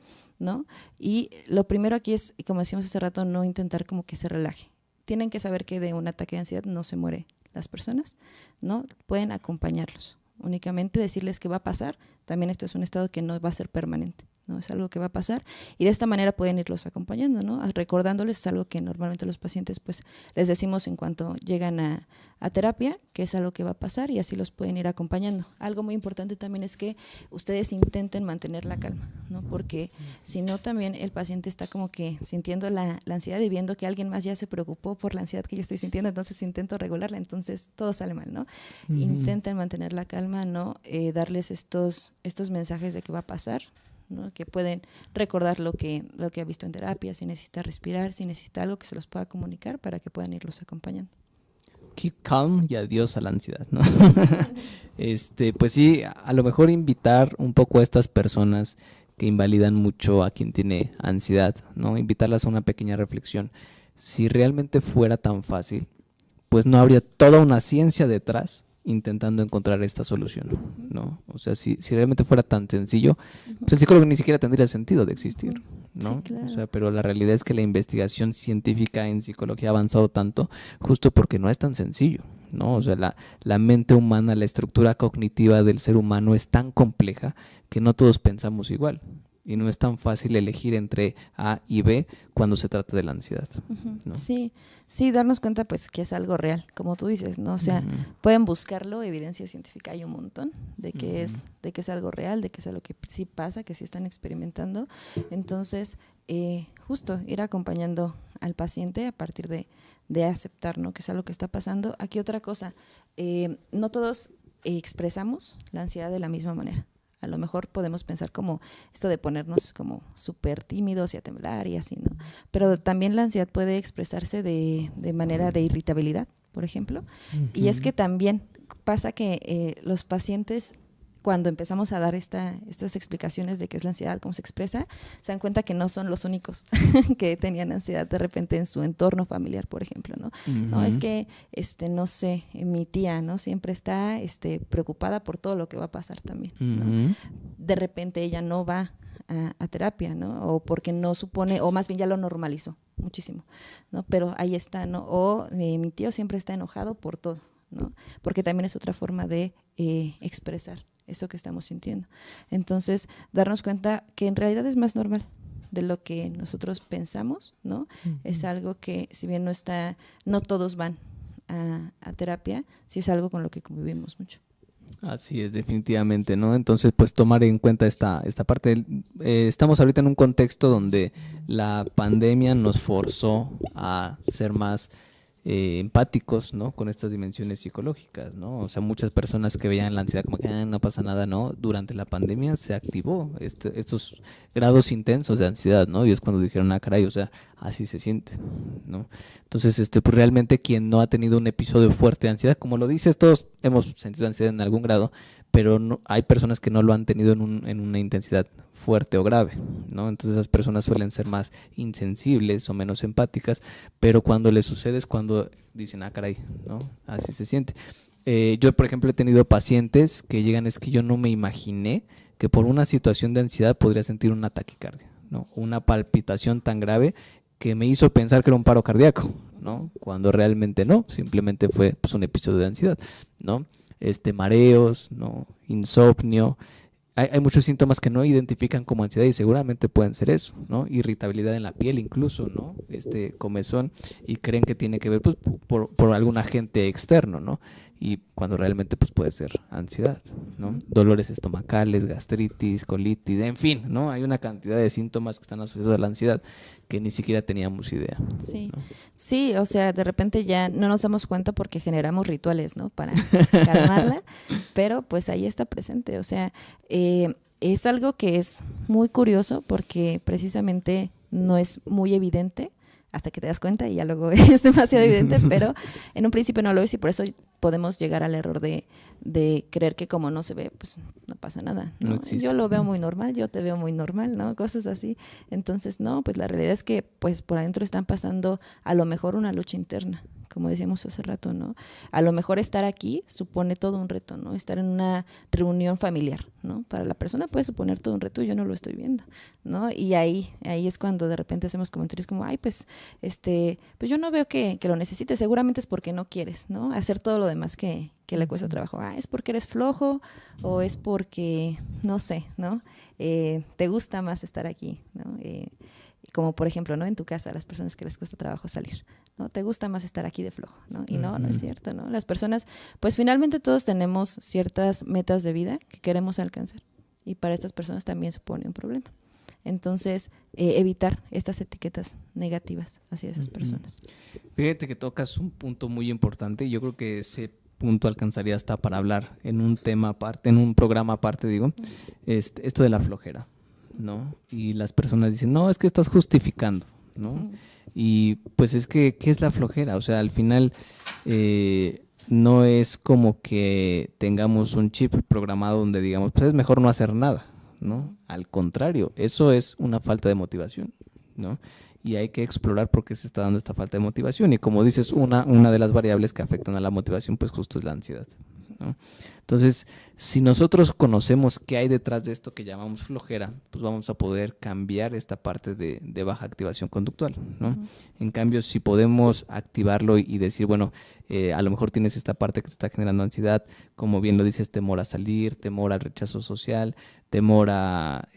¿no? Y lo primero aquí es, como decíamos hace rato, no intentar como que se relaje. Tienen que saber que de un ataque de ansiedad no se mueren las personas, ¿no? Pueden acompañarlos, únicamente decirles que va a pasar. También este es un estado que no va a ser permanente, ¿no? Es algo que va a pasar y de esta manera pueden irlos acompañando, ¿no? Recordándoles, es algo que normalmente los pacientes pues les decimos en cuanto llegan a terapia, que es algo que va a pasar y así los pueden ir acompañando. Algo muy importante también es que ustedes intenten mantener la calma, ¿no? Porque si no también el paciente está como que sintiendo la ansiedad y viendo que alguien más ya se preocupó por la ansiedad que yo estoy sintiendo, entonces intento regularla, entonces todo sale mal, ¿no? Intenten mantener la calma, ¿no? Darles estos mensajes de que va a pasar, ¿no? Que pueden recordar lo que ha visto en terapia, si necesita respirar, si necesita algo que se los pueda comunicar para que puedan irlos acompañando. Keep calm y adiós a la ansiedad, ¿no? Pues sí, a lo mejor invitar un poco a estas personas que invalidan mucho a quien tiene ansiedad, ¿no? Invitarlas a una pequeña reflexión. Si realmente fuera tan fácil, pues no habría toda una ciencia detrás intentando encontrar esta solución, ¿no? O sea, si realmente fuera tan sencillo, pues el psicólogo ni siquiera tendría sentido de existir, ¿no? Sí, claro. O sea, pero la realidad es que la investigación científica en psicología ha avanzado tanto justo porque no es tan sencillo, ¿no? O sea, la mente humana, la estructura cognitiva del ser humano es tan compleja que no todos pensamos igual. Y no es tan fácil elegir entre A y B cuando se trata de la ansiedad, ¿no? Sí, darnos cuenta pues que es algo real, como tú dices, ¿no? O sea, pueden buscarlo, evidencia científica hay un montón de que es algo real, de que es algo que sí pasa, que sí están experimentando. Entonces, justo ir acompañando al paciente a partir de aceptar, ¿no? Que es algo que está pasando. Aquí otra cosa, no todos expresamos la ansiedad de la misma manera. A lo mejor podemos pensar como esto de ponernos como súper tímidos y a temblar y así, ¿no? Pero también la ansiedad puede expresarse de manera de irritabilidad, por ejemplo. Y es que también pasa que los pacientes cuando empezamos a dar estas explicaciones de qué es la ansiedad, cómo se expresa, se dan cuenta que no son los únicos que tenían ansiedad de repente en su entorno familiar, por ejemplo, ¿no? No, es que, no sé, mi tía, ¿no? Siempre está preocupada por todo lo que va a pasar también, ¿no? De repente ella no va a terapia, ¿no? O porque no supone, o más bien ya lo normalizó muchísimo, ¿no? Pero ahí está, ¿no? O mi tío siempre está enojado por todo, ¿no? Porque también es otra forma de expresar eso que estamos sintiendo. Entonces, darnos cuenta que en realidad es más normal de lo que nosotros pensamos, ¿no? Es algo que, si bien no todos van a terapia, sí es algo con lo que convivimos mucho. Así es, definitivamente, ¿no? Entonces, pues tomar en cuenta esta parte. Estamos ahorita en un contexto donde la pandemia nos forzó a ser más empáticos, ¿no? Con estas dimensiones psicológicas, ¿no? O sea, muchas personas que veían la ansiedad como que no pasa nada, ¿no? Durante la pandemia se activó estos grados intensos de ansiedad, ¿no? Y es cuando dijeron, caray, o sea, así se siente, ¿no? Entonces, pues realmente quien no ha tenido un episodio fuerte de ansiedad, como lo dices, todos hemos sentido ansiedad en algún grado, pero no, hay personas que no lo han tenido en una intensidad fuerte o grave, ¿no? Entonces esas personas suelen ser más insensibles o menos empáticas, pero cuando les sucede es cuando dicen, caray, ¿no? Así se siente. Yo, por ejemplo, he tenido pacientes que llegan, es que yo no me imaginé que por una situación de ansiedad podría sentir una taquicardia, ¿no? Una palpitación tan grave que me hizo pensar que era un paro cardíaco, ¿no? Cuando realmente no, simplemente fue pues, un episodio de ansiedad, ¿no? Mareos, ¿no? Insomnio. Hay muchos síntomas que no identifican como ansiedad y seguramente pueden ser eso, ¿no? Irritabilidad en la piel incluso, ¿no? Comezón, y creen que tiene que ver pues, por algún agente externo, ¿no? Y cuando realmente pues puede ser ansiedad, ¿no? Dolores estomacales, gastritis, colitis, en fin, ¿no? Hay una cantidad de síntomas que están asociados a la ansiedad que ni siquiera teníamos idea. Sí, ¿no? sí, o sea, de repente ya no nos damos cuenta porque generamos rituales, ¿no? Para calmarla, pero pues ahí está presente, o sea, es algo que es muy curioso porque precisamente no es muy evidente hasta que te das cuenta y ya luego es demasiado evidente, pero en un principio no lo es y por eso podemos llegar al error de creer que como no se ve, pues no pasa nada, ¿no? No existe. Yo lo veo muy normal, yo te veo muy normal, ¿no? Cosas así. Entonces, no, pues la realidad es que pues por adentro están pasando a lo mejor una lucha interna, como decíamos hace rato, ¿no? A lo mejor estar aquí supone todo un reto, ¿no? Estar en una reunión familiar, ¿no? Para la persona puede suponer todo un reto y yo no lo estoy viendo, ¿no? Y ahí es cuando de repente hacemos comentarios como, ay, pues yo no veo que lo necesites, seguramente es porque no quieres, ¿no? Hacer todo lo demás que le cuesta trabajo. Es porque eres flojo o es porque, no sé, ¿no? Te gusta más estar aquí, ¿no? Como por ejemplo, ¿no? En tu casa, a las personas que les cuesta trabajo salir, ¿no? Te gusta más estar aquí de flojo, ¿no? Y no es cierto, ¿no? Las personas, pues finalmente todos tenemos ciertas metas de vida que queremos alcanzar y para estas personas también supone un problema. Entonces, evitar estas etiquetas negativas hacia esas personas. Fíjate que tocas un punto muy importante y yo creo que ese punto alcanzaría hasta para hablar en un tema aparte, en un programa aparte, digo, esto de la flojera, ¿no? Y las personas dicen, no, es que estás justificando, ¿no? Y pues es que, ¿qué es la flojera? O sea, al final no es como que tengamos un chip programado donde digamos, pues es mejor no hacer nada, ¿no? Al contrario, eso es una falta de motivación, ¿no? Y hay que explorar por qué se está dando esta falta de motivación. Y como dices, una de las variables que afectan a la motivación, pues justo es la ansiedad, ¿no? Entonces, si nosotros conocemos qué hay detrás de esto que llamamos flojera, pues vamos a poder cambiar esta parte de baja activación conductual, ¿no? En cambio, si podemos activarlo y decir, bueno, a lo mejor tienes esta parte que te está generando ansiedad, como bien lo dices, temor a salir, temor al rechazo social, temor a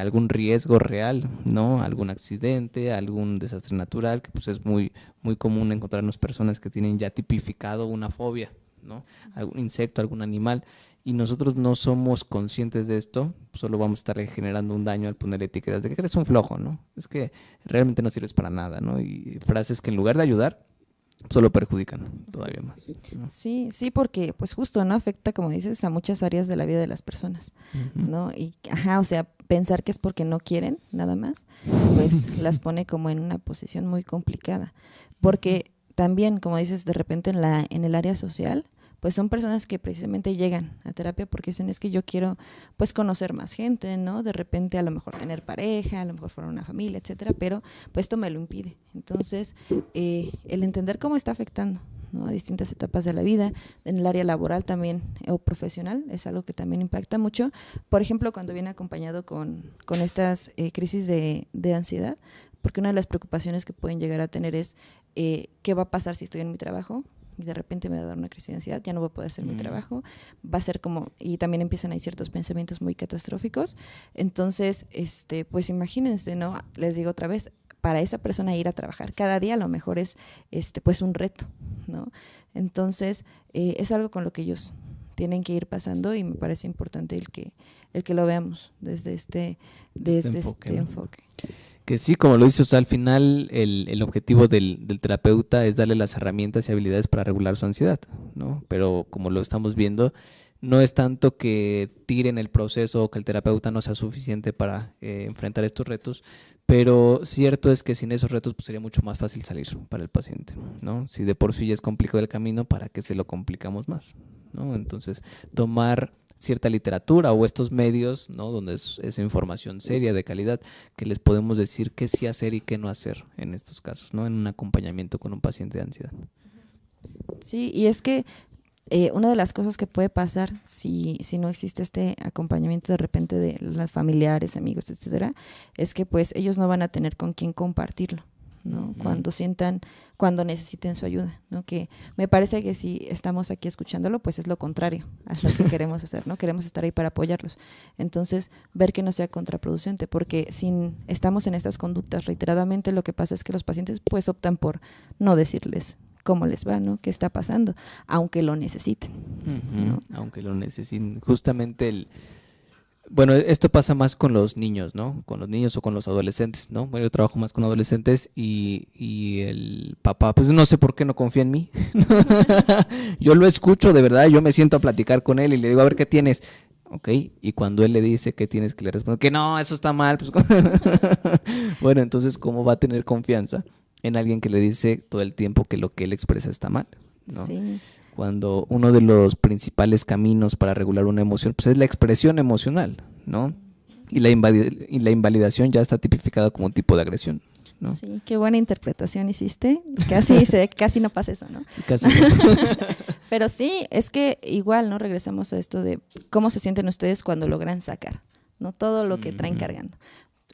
algún riesgo real, ¿no? Algún accidente, algún desastre natural, que pues es muy, muy común encontrarnos personas que tienen ya tipificado una fobia, ¿no? Algún insecto, algún animal, y nosotros no somos conscientes de esto, solo vamos a estar generando un daño al poner etiquetas de que eres un flojo, ¿no? Es que realmente no sirves para nada, ¿no? Y frases que en lugar de ayudar, solo perjudican todavía más, ¿no? Sí, porque pues justo, ¿no? Afecta, como dices, a muchas áreas de la vida de las personas, ¿no? Y, o sea, pensar que es porque no quieren, nada más, pues las pone como en una posición muy complicada, porque también, como dices, de repente en el área social, pues son personas que precisamente llegan a terapia porque dicen es que yo quiero pues conocer más gente, ¿no? De repente a lo mejor tener pareja, a lo mejor formar una familia, etcétera, pero pues esto me lo impide. Entonces, el entender cómo está afectando, ¿no? A distintas etapas de la vida, en el área laboral también o profesional, es algo que también impacta mucho. Por ejemplo, cuando viene acompañado con estas crisis de ansiedad, porque una de las preocupaciones que pueden llegar a tener es ¿qué va a pasar si estoy en mi trabajo? Y de repente me va a dar una crisis de ansiedad, ya no voy a poder hacer mi trabajo, va a ser como, y también empiezan ahí ciertos pensamientos muy catastróficos. Entonces, pues imagínense, ¿no? Les digo otra vez, para esa persona ir a trabajar cada día a lo mejor es pues un reto, ¿no? Entonces, es algo con lo que ellos tienen que ir pasando y me parece importante el que lo veamos desde este enfoque. Que sí, como lo dices, o sea, al final el objetivo del terapeuta es darle las herramientas y habilidades para regular su ansiedad, ¿no? Pero como lo estamos viendo, no es tanto que tiren el proceso o que el terapeuta no sea suficiente para enfrentar estos retos, pero cierto es que sin esos retos pues, sería mucho más fácil salir para el paciente, ¿no? Si de por sí ya es complicado el camino, ¿para qué se lo complicamos más? ¿No? Entonces, tomar cierta literatura o estos medios, ¿no? Donde es información seria, de calidad, que les podemos decir qué sí hacer y qué no hacer en estos casos, ¿no? En un acompañamiento con un paciente de ansiedad. Sí, y es que una de las cosas que puede pasar si no existe este acompañamiento de repente de los familiares, amigos, etcétera, es que pues ellos no van a tener con quién compartirlo, ¿no? Cuando necesiten su ayuda, ¿no? Que me parece que si estamos aquí escuchándolo, pues es lo contrario a lo que queremos hacer, ¿no? Queremos estar ahí para apoyarlos. Entonces, ver que no sea contraproducente, porque si estamos en estas conductas reiteradamente, lo que pasa es que los pacientes pues optan por no decirles cómo les va, ¿no? ¿Qué está pasando? Aunque lo necesiten, ¿no? Aunque lo necesiten. Justamente bueno, esto pasa más con los niños, ¿no? Con los niños o con los adolescentes, ¿no? Bueno, yo trabajo más con adolescentes y el papá, pues no sé por qué no confía en mí. Yo lo escucho de verdad, yo me siento a platicar con él y le digo, a ver, ¿qué tienes? Ok, y cuando él le dice qué tienes, que le responde que no, eso está mal, pues bueno, entonces, ¿cómo va a tener confianza en alguien que le dice todo el tiempo que lo que él expresa está mal, ¿no? Sí. Cuando uno de los principales caminos para regular una emoción pues es la expresión emocional, ¿no? Y la invalidación ya está tipificada como un tipo de agresión, ¿no? Sí, qué buena interpretación hiciste. Casi no pasa eso, ¿no? Casi. Pero sí, es que igual, ¿no? Regresamos a esto de cómo se sienten ustedes cuando logran sacar, ¿no? Todo lo que traen cargando.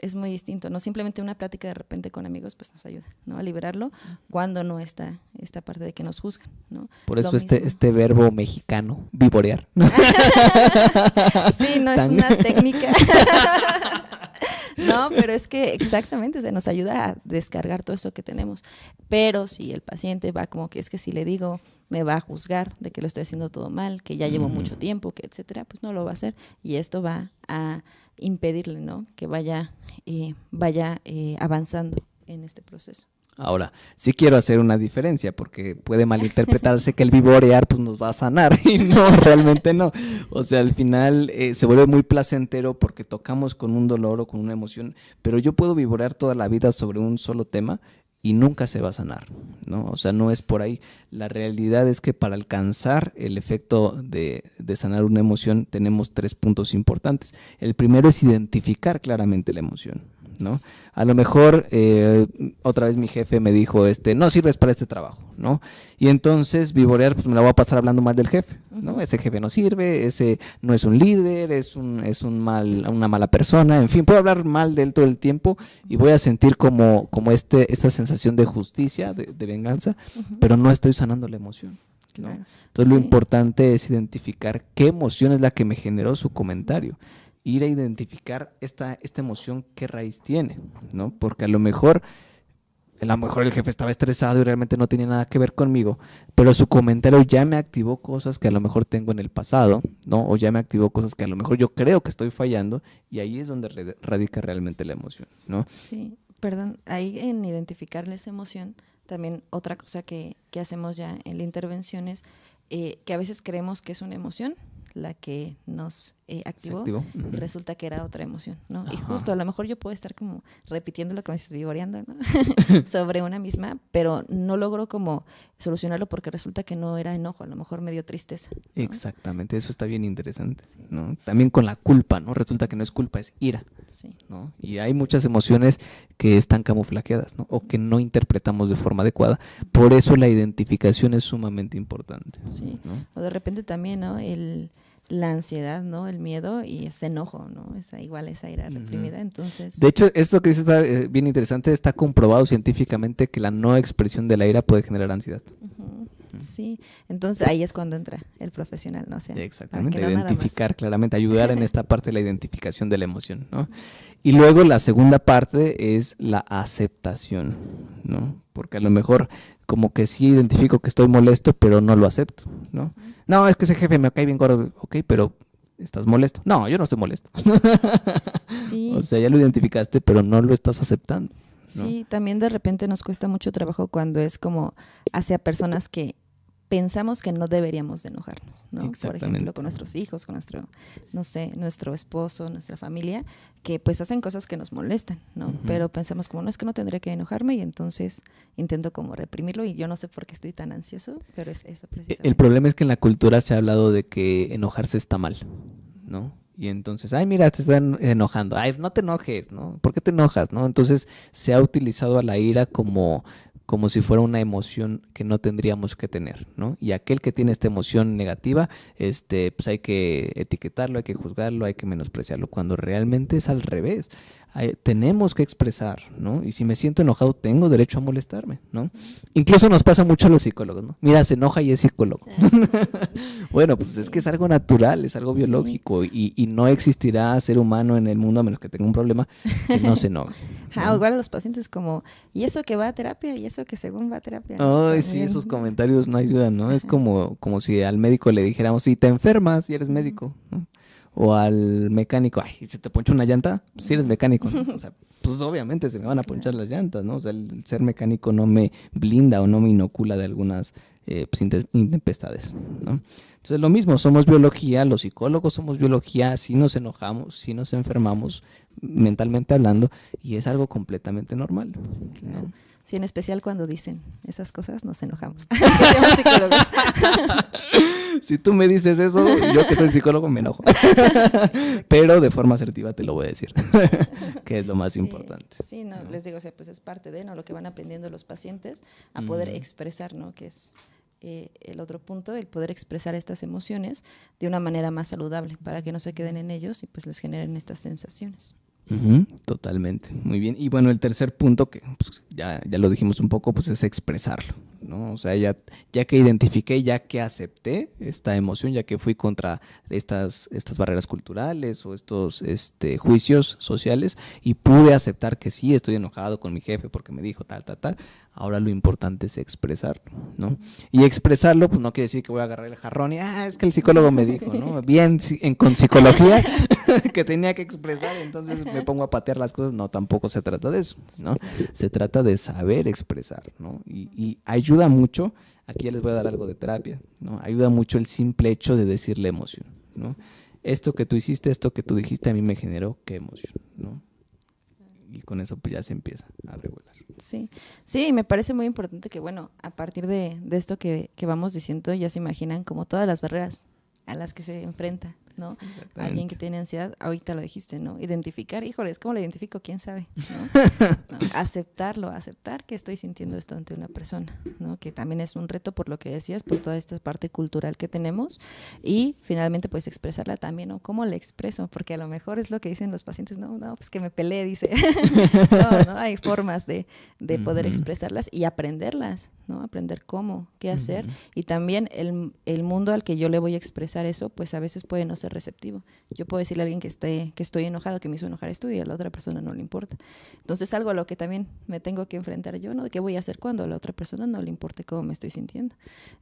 Es muy distinto, ¿no? Simplemente una plática de repente con amigos pues nos ayuda, ¿no? A liberarlo cuando no está esta parte de que nos juzgan, ¿no? Por eso este verbo mexicano, vivorear. Sí, no es una técnica. No, pero es que exactamente se nos ayuda a descargar todo esto que tenemos. Pero si el paciente va como que es que si le digo me va a juzgar de que lo estoy haciendo todo mal, que ya llevo mucho tiempo, que etcétera, pues no lo va a hacer y esto va a impedirle, ¿no? Que vaya avanzando en este proceso. Ahora, sí quiero hacer una diferencia porque puede malinterpretarse que el vivorear pues nos va a sanar y no, realmente no. O sea, al final se vuelve muy placentero porque tocamos con un dolor o con una emoción, pero yo puedo vivorear toda la vida sobre un solo tema y nunca se va a sanar, ¿no? O sea, no es por ahí. La realidad es que para alcanzar el efecto de sanar una emoción tenemos 3 puntos importantes. El primero es identificar claramente la emoción, ¿no? A lo mejor otra vez mi jefe me dijo, no sirves para este trabajo, ¿no? Y entonces vivorear, pues me la voy a pasar hablando mal del jefe, ¿no? Ese jefe no sirve, ese no es un líder, es una mala persona, en fin, puedo hablar mal de él todo el tiempo y voy a sentir como esta sensación de justicia, de venganza, pero no estoy sanando la emoción, ¿no? Claro. Entonces lo Sí. importante es identificar qué emoción es la que me generó su comentario. Ir a identificar esta emoción, qué raíz tiene, ¿no? Porque a lo mejor el jefe estaba estresado y realmente no tenía nada que ver conmigo, pero su comentario ya me activó cosas que a lo mejor tengo en el pasado, ¿no? O ya me activó cosas que a lo mejor yo creo que estoy fallando y ahí es donde radica realmente la emoción, ¿no? Sí, perdón, ahí en identificar esa emoción, también otra cosa que hacemos ya en la intervención es que a veces creemos que es una emoción, la que nos activó, activó. y resulta que era otra emoción, ¿no? Y Ajá. justo a lo mejor yo puedo estar como repitiendo lo que me estás vivoreando, ¿no? Sobre una misma, pero no logro como solucionarlo porque resulta que no era enojo, a lo mejor me dio tristeza, ¿no? Exactamente, eso está bien interesante, ¿no? También con la culpa, ¿no? Resulta que no es culpa, es ira, Sí. ¿no? Y hay muchas emociones que están camuflajeadas, ¿no? O que no interpretamos de forma adecuada. Por eso la identificación es sumamente importante, Sí. ¿no? O de repente también, ¿no? La ansiedad, ¿no? El miedo y ese enojo, ¿no? Igual esa ira reprimida, entonces... De hecho, esto que dices está bien interesante, está comprobado científicamente que la no expresión de la ira puede generar ansiedad. Ujú. Sí, entonces ahí es cuando entra el profesional, ¿no? O sea, Exactamente, para que no nada más. identificar claramente, ayudar en esta parte de la identificación de la emoción, ¿no? Y luego la segunda parte es la aceptación, ¿no? Porque a lo mejor como que sí identifico que estoy molesto, pero no lo acepto, ¿no? No, es que ese jefe me cae bien gordo, ok, pero ¿estás molesto? No, yo no estoy molesto. Sí. O sea, ya lo identificaste, pero no lo estás aceptando, ¿no? Sí, también de repente nos cuesta mucho trabajo cuando es como hacia personas que pensamos que no deberíamos de enojarnos, ¿no? Por Exactamente. ejemplo, con nuestros hijos, con nuestro, no sé, nuestro esposo, nuestra familia, que pues hacen cosas que nos molestan, ¿no? Ujú. Pero pensamos como, no, es que no tendría que enojarme y entonces intento como reprimirlo y yo no sé por qué estoy tan ansioso, pero es eso precisamente. El problema es que en la cultura se ha hablado de que enojarse está mal, ¿no? Y entonces, ay, mira, te están enojando. Ay, no te enojes, ¿no? ¿Por qué te enojas, no? Entonces se ha utilizado a la ira como si fuera una emoción que no tendríamos que tener, ¿no? Y aquel que tiene esta emoción negativa, pues hay que etiquetarlo, hay que juzgarlo, hay que menospreciarlo, cuando realmente es al revés. Tenemos que expresar, ¿no? Y si me siento enojado, tengo derecho a molestarme, ¿no? Incluso nos pasa mucho a los psicólogos, ¿no? Mira, se enoja y es psicólogo. Bueno, pues es que es algo natural, es algo Sí. biológico y no existirá ser humano en el mundo, a menos que tenga un problema, que no se enoje. Ah, ¿no? igual a los pacientes como, y eso que va a terapia, y eso que según va a terapia, ¿no? Ay, sí, También. esos comentarios no ayudan, ¿no? Es Ajá. como si al médico le dijéramos, si te enfermas y eres médico, ¿no? O al mecánico, ay, ¿y se te poncha una llanta? Pues si eres mecánico, ¿no? O sea, pues obviamente se me van a ponchar las llantas, ¿no? O sea, el ser mecánico no me blinda o no me inocula de algunas pues, intempestades, ¿no? Entonces lo mismo, somos biología, los psicólogos somos biología, si nos enojamos, si nos enfermamos, mentalmente hablando, y es algo completamente normal. Sí, claro. ¿no? Sí, en especial cuando dicen esas cosas nos enojamos. Somos psicólogos. Si tú me dices eso, yo que soy psicólogo me enojo. Pero de forma asertiva te lo voy a decir, que es lo más Sí, importante. Sí, no, les digo, o sea, pues es parte de, ¿no? Lo que van aprendiendo los pacientes a poder expresar, ¿no? Que es el otro punto, el poder expresar estas emociones de una manera más saludable para que no se queden en ellos y pues les generen estas sensaciones. Ujú, totalmente, muy bien. Y bueno, el tercer punto, que pues, ya lo dijimos un poco, pues es expresarlo, ¿no? O sea, ya que identifiqué, ya que acepté esta emoción, ya que fui contra estas barreras culturales o estos juicios sociales y pude aceptar que sí, estoy enojado con mi jefe porque me dijo tal, ahora lo importante es expresarlo, ¿no? Y expresarlo, pues no quiere decir que voy a agarrar el jarrón y, es que el psicólogo me dijo, ¿no? Bien, con psicología que tenía que expresar, entonces me pongo a patear las cosas. No, tampoco se trata de eso, ¿no? Se trata de saber expresar, ¿no? Y ayuda mucho, aquí ya les voy a dar algo de terapia, ¿no? Ayuda mucho el simple hecho de decir la emoción, ¿no? Esto que tú hiciste, esto que tú dijiste a mí me generó qué emoción, ¿no? Y con eso pues ya se empieza a regular. Sí, sí, me parece muy importante que, bueno, a partir de esto que vamos diciendo, ya se imaginan como todas las barreras a las que se enfrenta, ¿no? Alguien que tiene ansiedad, ahorita lo dijiste, ¿no? Identificar, híjoles, ¿cómo lo identifico? ¿Quién sabe? ¿No? Aceptarlo, aceptar que estoy sintiendo esto ante una persona, ¿no? Que también es un reto por lo que decías, por toda esta parte cultural que tenemos y finalmente pues expresarla también, ¿no? ¿Cómo la expreso? Porque a lo mejor es lo que dicen los pacientes, no, pues que me peleé, dice. No, hay formas de poder expresarlas y aprenderlas, ¿no? Aprender cómo, qué hacer y también el mundo al que yo le voy a expresar eso, pues a veces puede no ser receptivo. Yo puedo decirle a alguien que estoy enojado, que me hizo enojar esto y a la otra persona no le importa. Entonces algo a lo que también me tengo que enfrentar yo, ¿no? ¿Qué voy a hacer cuando a la otra persona no le importe cómo me estoy sintiendo?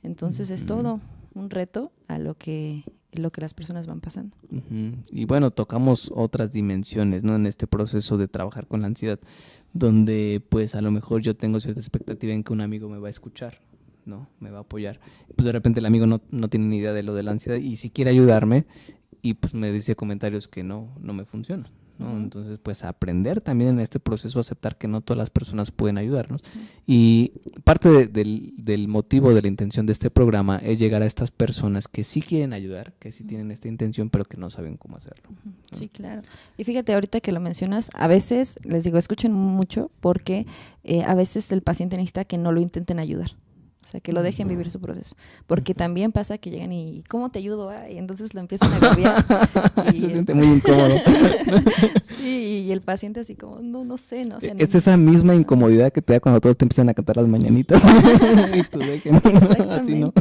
Entonces es todo un reto a lo que las personas van pasando. Y bueno, tocamos otras dimensiones, ¿no? En este proceso de trabajar con la ansiedad, donde pues a lo mejor yo tengo cierta expectativa en que un amigo me va a escuchar, ¿no? Me va a apoyar. Pues de repente el amigo no tiene ni idea de lo de la ansiedad y si quiere ayudarme y pues me dice comentarios que no me funcionan, ¿no? Entonces, pues aprender también en este proceso a aceptar que no todas las personas pueden ayudarnos. Y parte del motivo, de la intención de este programa es llegar a estas personas que sí quieren ayudar, que sí tienen esta intención, pero que no saben cómo hacerlo, ¿no? Sí, claro. Y fíjate, ahorita que lo mencionas, a veces, les digo, escuchen mucho porque a veces el paciente necesita que no lo intenten ayudar. O sea, que lo dejen vivir su proceso. Porque también pasa que llegan y ¿cómo te ayudo? Y entonces lo empiezan a agobiar. Se siente muy incómodo. Sí, y el paciente así como, no sé. O sea, es esa misma incomodidad que te da cuando todos te empiezan a cantar las mañanitas. Y tú así, ¿no?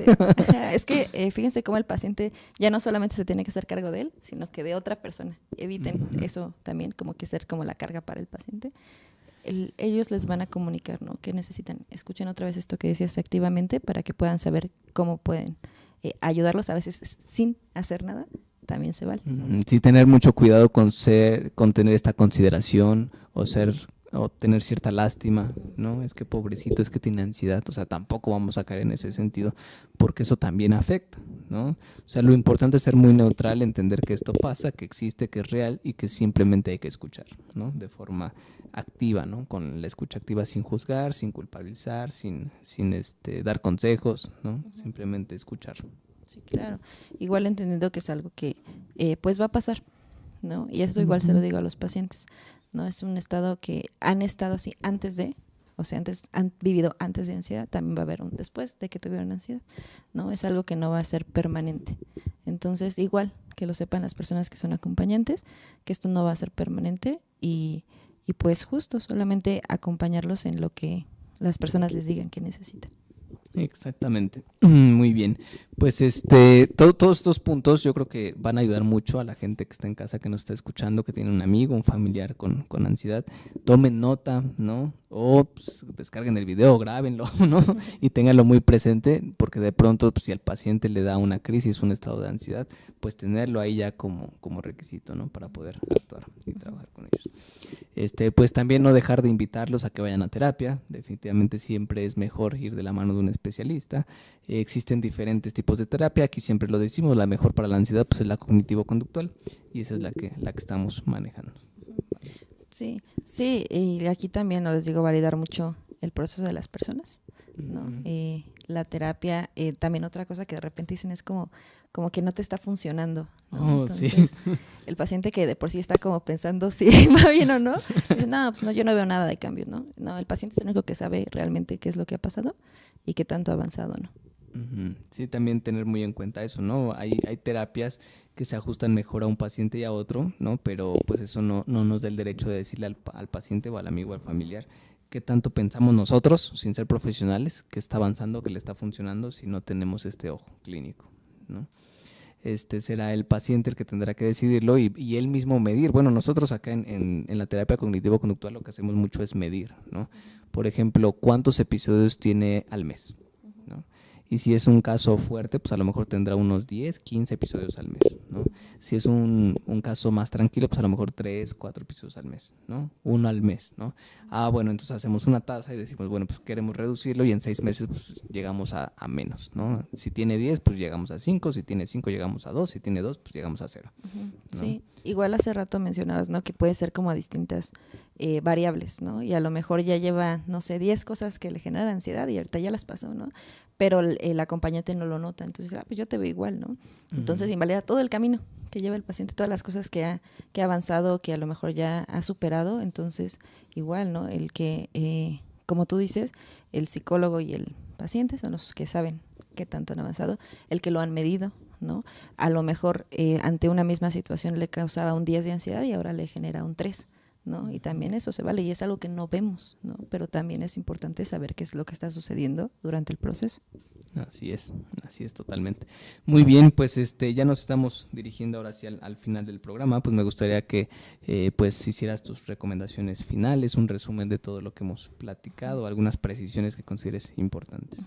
Es que fíjense cómo el paciente ya no solamente se tiene que hacer cargo de él, sino que de otra persona. Eviten eso también, como que ser como la carga para el paciente. Ellos les van a comunicar, ¿no? ¿Qué necesitan? Escuchen otra vez esto que decías activamente para que puedan saber cómo pueden ayudarlos, a veces sin hacer nada, también se vale. Sí, tener mucho cuidado con tener esta consideración o tener cierta lástima, ¿no? Es que pobrecito, es que tiene ansiedad, o sea, tampoco vamos a caer en ese sentido, porque eso también afecta, ¿no? O sea, lo importante es ser muy neutral, entender que esto pasa, que existe, que es real y que simplemente hay que escuchar, ¿no? De forma activa, ¿no? Con la escucha activa sin juzgar, sin culpabilizar, sin dar consejos, ¿no? Simplemente escuchar. Sí, claro. Igual entendiendo que es algo que pues va a pasar, ¿no? Y eso igual se lo digo a los pacientes, ¿no? Es un estado que han estado así antes de, o sea, han vivido antes de ansiedad, también va a haber un después de que tuvieron ansiedad, ¿no? Es algo que no va a ser permanente. Entonces, igual que lo sepan las personas que son acompañantes, que esto no va a ser permanente y pues justo solamente acompañarlos en lo que las personas les digan que necesitan. Exactamente, muy bien. Pues todos estos puntos yo creo que van a ayudar mucho a la gente que está en casa, que nos está escuchando, que tiene un amigo, un familiar con ansiedad. Tomen nota, ¿no? O pues, descarguen el video, grábenlo, ¿no? Y ténganlo muy presente, porque de pronto pues, si al paciente le da una crisis, un estado de ansiedad, pues tenerlo ahí ya como requisito, ¿no? Para poder actuar y trabajar con ellos. Pues también no dejar de invitarlos a que vayan a terapia. Definitivamente siempre es mejor ir de la mano de un especialista. Existen diferentes tipos de terapia. Aquí siempre lo decimos, la mejor para la ansiedad pues es la cognitivo-conductual y esa es la que estamos manejando. Sí, y aquí también les digo validar mucho el proceso de las personas, ¿no? La terapia, también otra cosa que de repente dicen es como que no te está funcionando, ¿no? Entonces, sí. El paciente que de por sí está como pensando si va bien o no, dice, no, pues no, yo no veo nada de cambio, ¿no? No, el paciente es el único que sabe realmente qué es lo que ha pasado y qué tanto ha avanzado, ¿no? Sí, también tener muy en cuenta eso, ¿no? Hay terapias que se ajustan mejor a un paciente y a otro, ¿no? Pero pues eso no nos da el derecho de decirle al paciente o al amigo o al familiar qué tanto pensamos nosotros, sin ser profesionales, que está avanzando, que le está funcionando, si no tenemos este ojo clínico, ¿no? Será el paciente el que tendrá que decidirlo y él mismo medir. Bueno, nosotros acá en la terapia cognitivo-conductual lo que hacemos mucho es medir, ¿no? Por ejemplo, ¿cuántos episodios tiene al mes? ¿No? Y si es un caso fuerte, pues a lo mejor tendrá unos 10, 15 episodios al mes, ¿no? Si es un caso más tranquilo, pues a lo mejor 3, 4 episodios al mes, ¿no? 1 al mes, ¿no? Bueno, entonces hacemos una tasa y decimos, bueno, pues queremos reducirlo y en 6 meses pues llegamos a menos, ¿no? Si tiene 10, pues llegamos a 5, si tiene 5 llegamos a 2, si tiene 2, pues llegamos a 0. ¿No? Sí, igual hace rato mencionabas, ¿no? Que puede ser como a distintas variables, ¿no? Y a lo mejor ya lleva, no sé, 10 cosas que le generan ansiedad y ahorita ya las pasó, ¿no? Pero el acompañante no lo nota, entonces, pues yo te veo igual, ¿no? Entonces invalida todo el camino que lleva el paciente, todas las cosas que ha avanzado, que a lo mejor ya ha superado, entonces igual, ¿no? El que, como tú dices, el psicólogo y el paciente son los que saben qué tanto han avanzado, el que lo han medido, ¿no? A lo mejor ante una misma situación le causaba un 10 de ansiedad y ahora le genera un 3, ¿no? Y también eso se vale y es algo que no vemos, ¿no? Pero también es importante saber qué es lo que está sucediendo durante el proceso. Así es totalmente. Muy bien, pues ya nos estamos dirigiendo ahora hacia al final del programa, pues me gustaría que pues hicieras tus recomendaciones finales, un resumen de todo lo que hemos platicado, algunas precisiones que consideres importantes.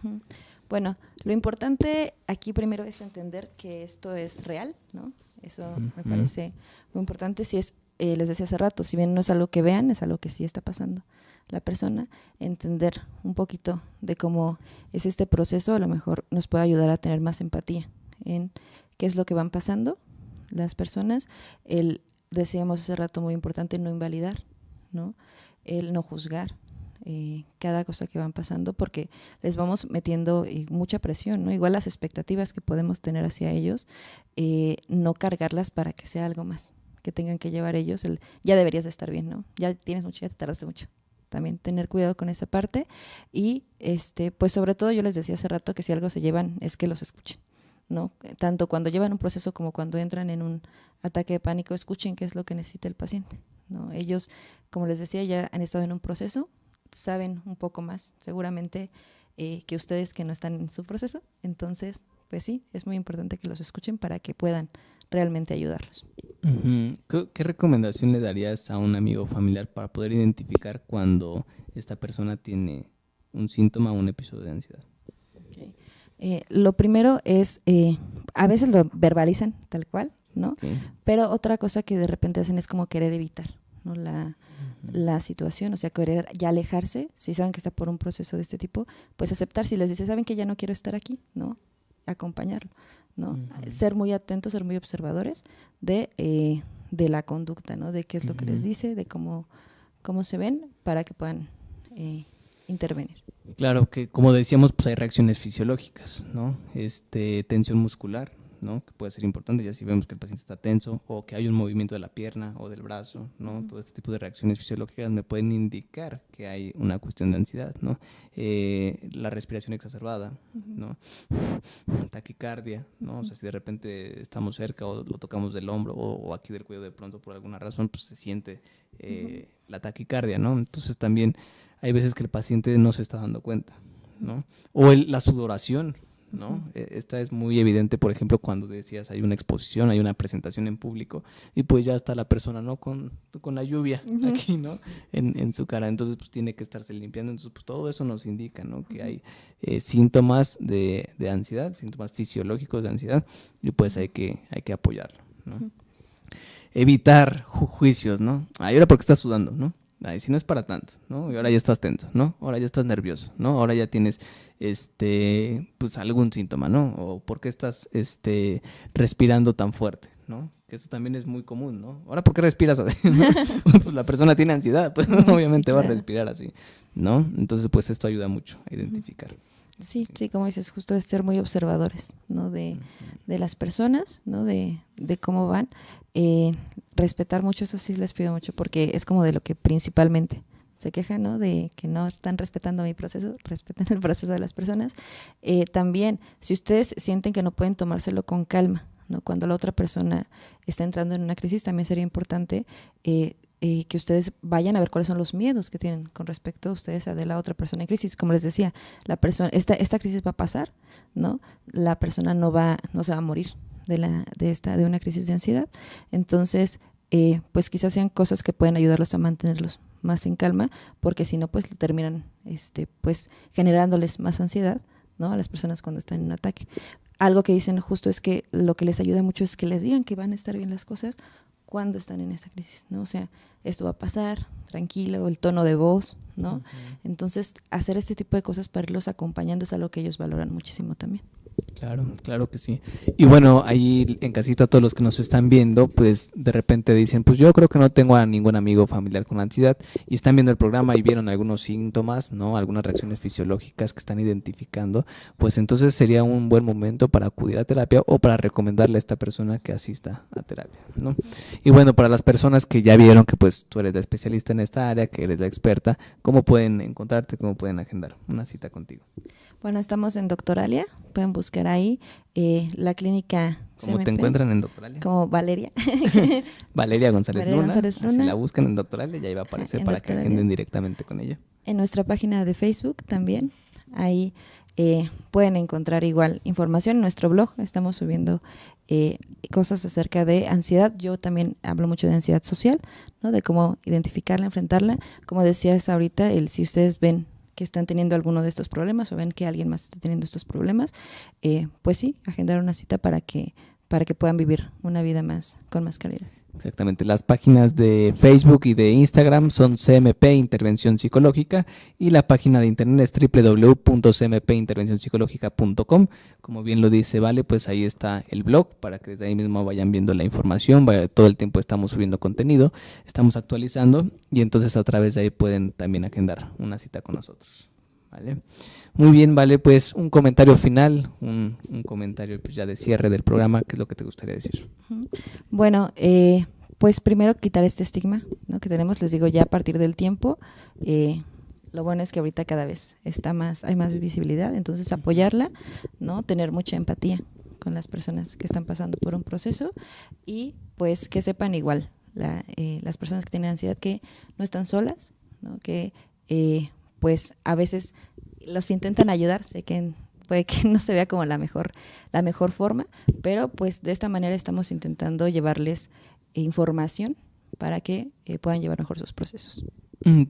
Bueno, lo importante aquí primero es entender que esto es real, ¿no? Eso me parece muy importante. Si es les decía hace rato, si bien no es algo que vean, es algo que sí está pasando la persona, entender un poquito de cómo es este proceso, a lo mejor nos puede ayudar a tener más empatía en qué es lo que van pasando las personas. Decíamos hace rato, muy importante, no invalidar, ¿no? El no juzgar cada cosa que van pasando, porque les vamos metiendo mucha presión, ¿no? Igual las expectativas que podemos tener hacia ellos, no cargarlas para que sea algo más que tengan que llevar ellos, ya deberías de estar bien, ¿no? Ya tienes mucho, ya te tardaste mucho. También tener cuidado con esa parte y pues sobre todo yo les decía hace rato que si algo se llevan es que los escuchen, ¿no? Tanto cuando llevan un proceso como cuando entran en un ataque de pánico, escuchen qué es lo que necesita el paciente, ¿no? Ellos, como les decía, ya han estado en un proceso, saben un poco más seguramente que ustedes que no están en su proceso, entonces pues sí, es muy importante que los escuchen para que puedan realmente ayudarlos. ¿Qué recomendación le darías a un amigo familiar para poder identificar cuando esta persona tiene un síntoma o un episodio de ansiedad? Okay. Lo primero es, a veces lo verbalizan tal cual, ¿no? Okay. Pero otra cosa que de repente hacen es como querer evitar, ¿no? La situación, o sea, querer ya alejarse, si saben que está por un proceso de este tipo, pues aceptar, si les dice, saben que ya no quiero estar aquí, ¿no? Acompañarlo, ¿no? Ser muy atentos, ser muy observadores de la conducta, ¿no? De qué es lo que les dice, de cómo se ven, para que puedan intervenir. Claro que, como decíamos, pues hay reacciones fisiológicas, ¿no? Tensión muscular, ¿no? Que puede ser importante, ya si vemos que el paciente está tenso o que hay un movimiento de la pierna o del brazo, ¿no? Todo este tipo de reacciones fisiológicas me pueden indicar que hay una cuestión de ansiedad, ¿no? La respiración exacerbada, ¿no? Taquicardia, ¿no? O sea, si de repente estamos cerca o lo tocamos del hombro o aquí del cuello de pronto por alguna razón, pues se siente la taquicardia, ¿no? Entonces también hay veces que el paciente no se está dando cuenta, ¿no? O la sudoración, ¿no? Esta es muy evidente, por ejemplo, cuando decías hay una exposición, hay una presentación en público y pues ya está la persona, ¿no? Con la lluvia aquí, ¿no? En su cara, entonces pues tiene que estarse limpiando, entonces pues todo eso nos indica, ¿no? Que hay síntomas de ansiedad, síntomas fisiológicos de ansiedad y pues hay que apoyarlo, ¿no? Evitar juicios, ¿no? Ay, ahora, ¿por qué estás sudando, no? Ay, si no es para tanto, ¿no? Y ahora ya estás tenso, ¿no? Ahora ya estás nervioso, ¿no? Ahora ya tienes, pues algún síntoma, ¿no? O ¿por qué estás, respirando tan fuerte, ¿no? Que eso también es muy común, ¿no? Ahora, ¿por qué respiras así? ¿No? Pues la persona tiene ansiedad, pues obviamente sí, claro, va a respirar así, ¿no? Entonces, pues esto ayuda mucho a identificar. Sí, como dices, justo es ser muy observadores, ¿no? De las personas, ¿no? De cómo van. Respetar mucho, eso sí les pido mucho, porque es como de lo que principalmente se quejan, ¿no? De que no están respetando mi proceso, respeten el proceso de las personas. También, si ustedes sienten que no pueden tomárselo con calma, ¿no? Cuando la otra persona está entrando en una crisis, también sería importante que ustedes vayan a ver cuáles son los miedos que tienen con respecto a ustedes a de la otra persona en crisis. Como les decía, la persona, esta crisis va a pasar, ¿no? La persona no se va a morir de una crisis de ansiedad. Entonces, pues quizás sean cosas que pueden ayudarlos a mantenerlos más en calma, porque si no, pues terminan pues generándoles más ansiedad, ¿no? A las personas cuando están en un ataque. Algo que dicen justo es que lo que les ayuda mucho es que les digan que van a estar bien las cosas cuando están en esa crisis, ¿no? O sea, esto va a pasar, tranquilo, el tono de voz, ¿no? Entonces, hacer este tipo de cosas para irlos acompañando es algo que ellos valoran muchísimo también. Claro que sí. Y bueno, ahí en casita todos los que nos están viendo, pues de repente dicen, pues yo creo que no tengo a ningún amigo familiar con ansiedad y están viendo el programa y vieron algunos síntomas, ¿no? Algunas reacciones fisiológicas que están identificando, pues entonces sería un buen momento para acudir a terapia o para recomendarle a esta persona que asista a terapia, ¿no? Y bueno, para las personas que ya vieron que pues tú eres la especialista en esta área, que eres la experta, ¿cómo pueden encontrarte? ¿Cómo pueden agendar una cita contigo? Bueno, estamos en Doctoralia, pueden buscar ahí la clínica ¿Cómo CMP, te encuentran en Doctoralia? Como Valeria. Valeria González Luna. Luna. Si la buscan en Doctoralia, ya iba a aparecer para que agenden directamente con ella. En nuestra página de Facebook también, ahí pueden encontrar igual información. En nuestro blog estamos subiendo cosas acerca de ansiedad. Yo también hablo mucho de ansiedad social, ¿no? De cómo identificarla, enfrentarla. Como decías ahorita, si ustedes ven que están teniendo alguno de estos problemas o ven que alguien más está teniendo estos problemas, pues sí, agendar una cita para que puedan vivir una vida con más calidad. Exactamente, las páginas de Facebook y de Instagram son CMP Intervención Psicológica y la página de internet es www.cmpintervencionpsicológica.com. Como bien lo dice Vale, pues ahí está el blog para que desde ahí mismo vayan viendo la información. Todo el tiempo estamos subiendo contenido, estamos actualizando y entonces a través de ahí pueden también agendar una cita con nosotros. ¿Vale? Muy bien, Vale, pues un comentario final, un comentario pues ya de cierre del programa, ¿qué es lo que te gustaría decir? Bueno, pues primero quitar este estigma, ¿no?, que tenemos, les digo, ya a partir del tiempo. Lo bueno es que ahorita cada vez hay más visibilidad, entonces apoyarla, ¿no?, tener mucha empatía con las personas que están pasando por un proceso y pues que sepan igual las personas que tienen ansiedad que no están solas, ¿no?, que pues a veces los intentan ayudar, sé que puede que no se vea como la mejor forma, pero pues de esta manera estamos intentando llevarles información para que puedan llevar mejor sus procesos.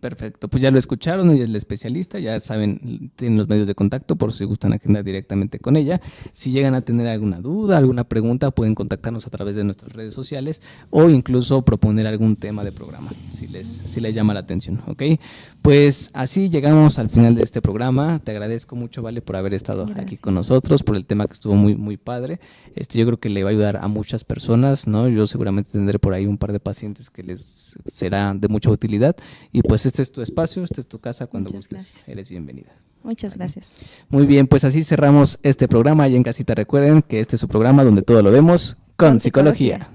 Perfecto, pues ya lo escucharon, ella es la especialista, ya saben, tienen los medios de contacto por si gustan agendar directamente con ella. Si llegan a tener alguna duda, alguna pregunta, pueden contactarnos a través de nuestras redes sociales o incluso proponer algún tema de programa, si les llama la atención, ¿ok? Pues así llegamos al final de este programa. Te agradezco mucho, Vale, por haber estado aquí con nosotros, por el tema que estuvo muy, muy padre. Yo creo que le va a ayudar a muchas personas, ¿no? Yo seguramente tendré por ahí un par de pacientes que les será de mucha utilidad. Y pues este es tu espacio, esta es tu casa, cuando Muchas gustes, gracias. eres bienvenida. Muchas gracias. Muy bien, pues así cerramos este programa. Y en casita recuerden que este es su programa donde todo lo vemos con psicología.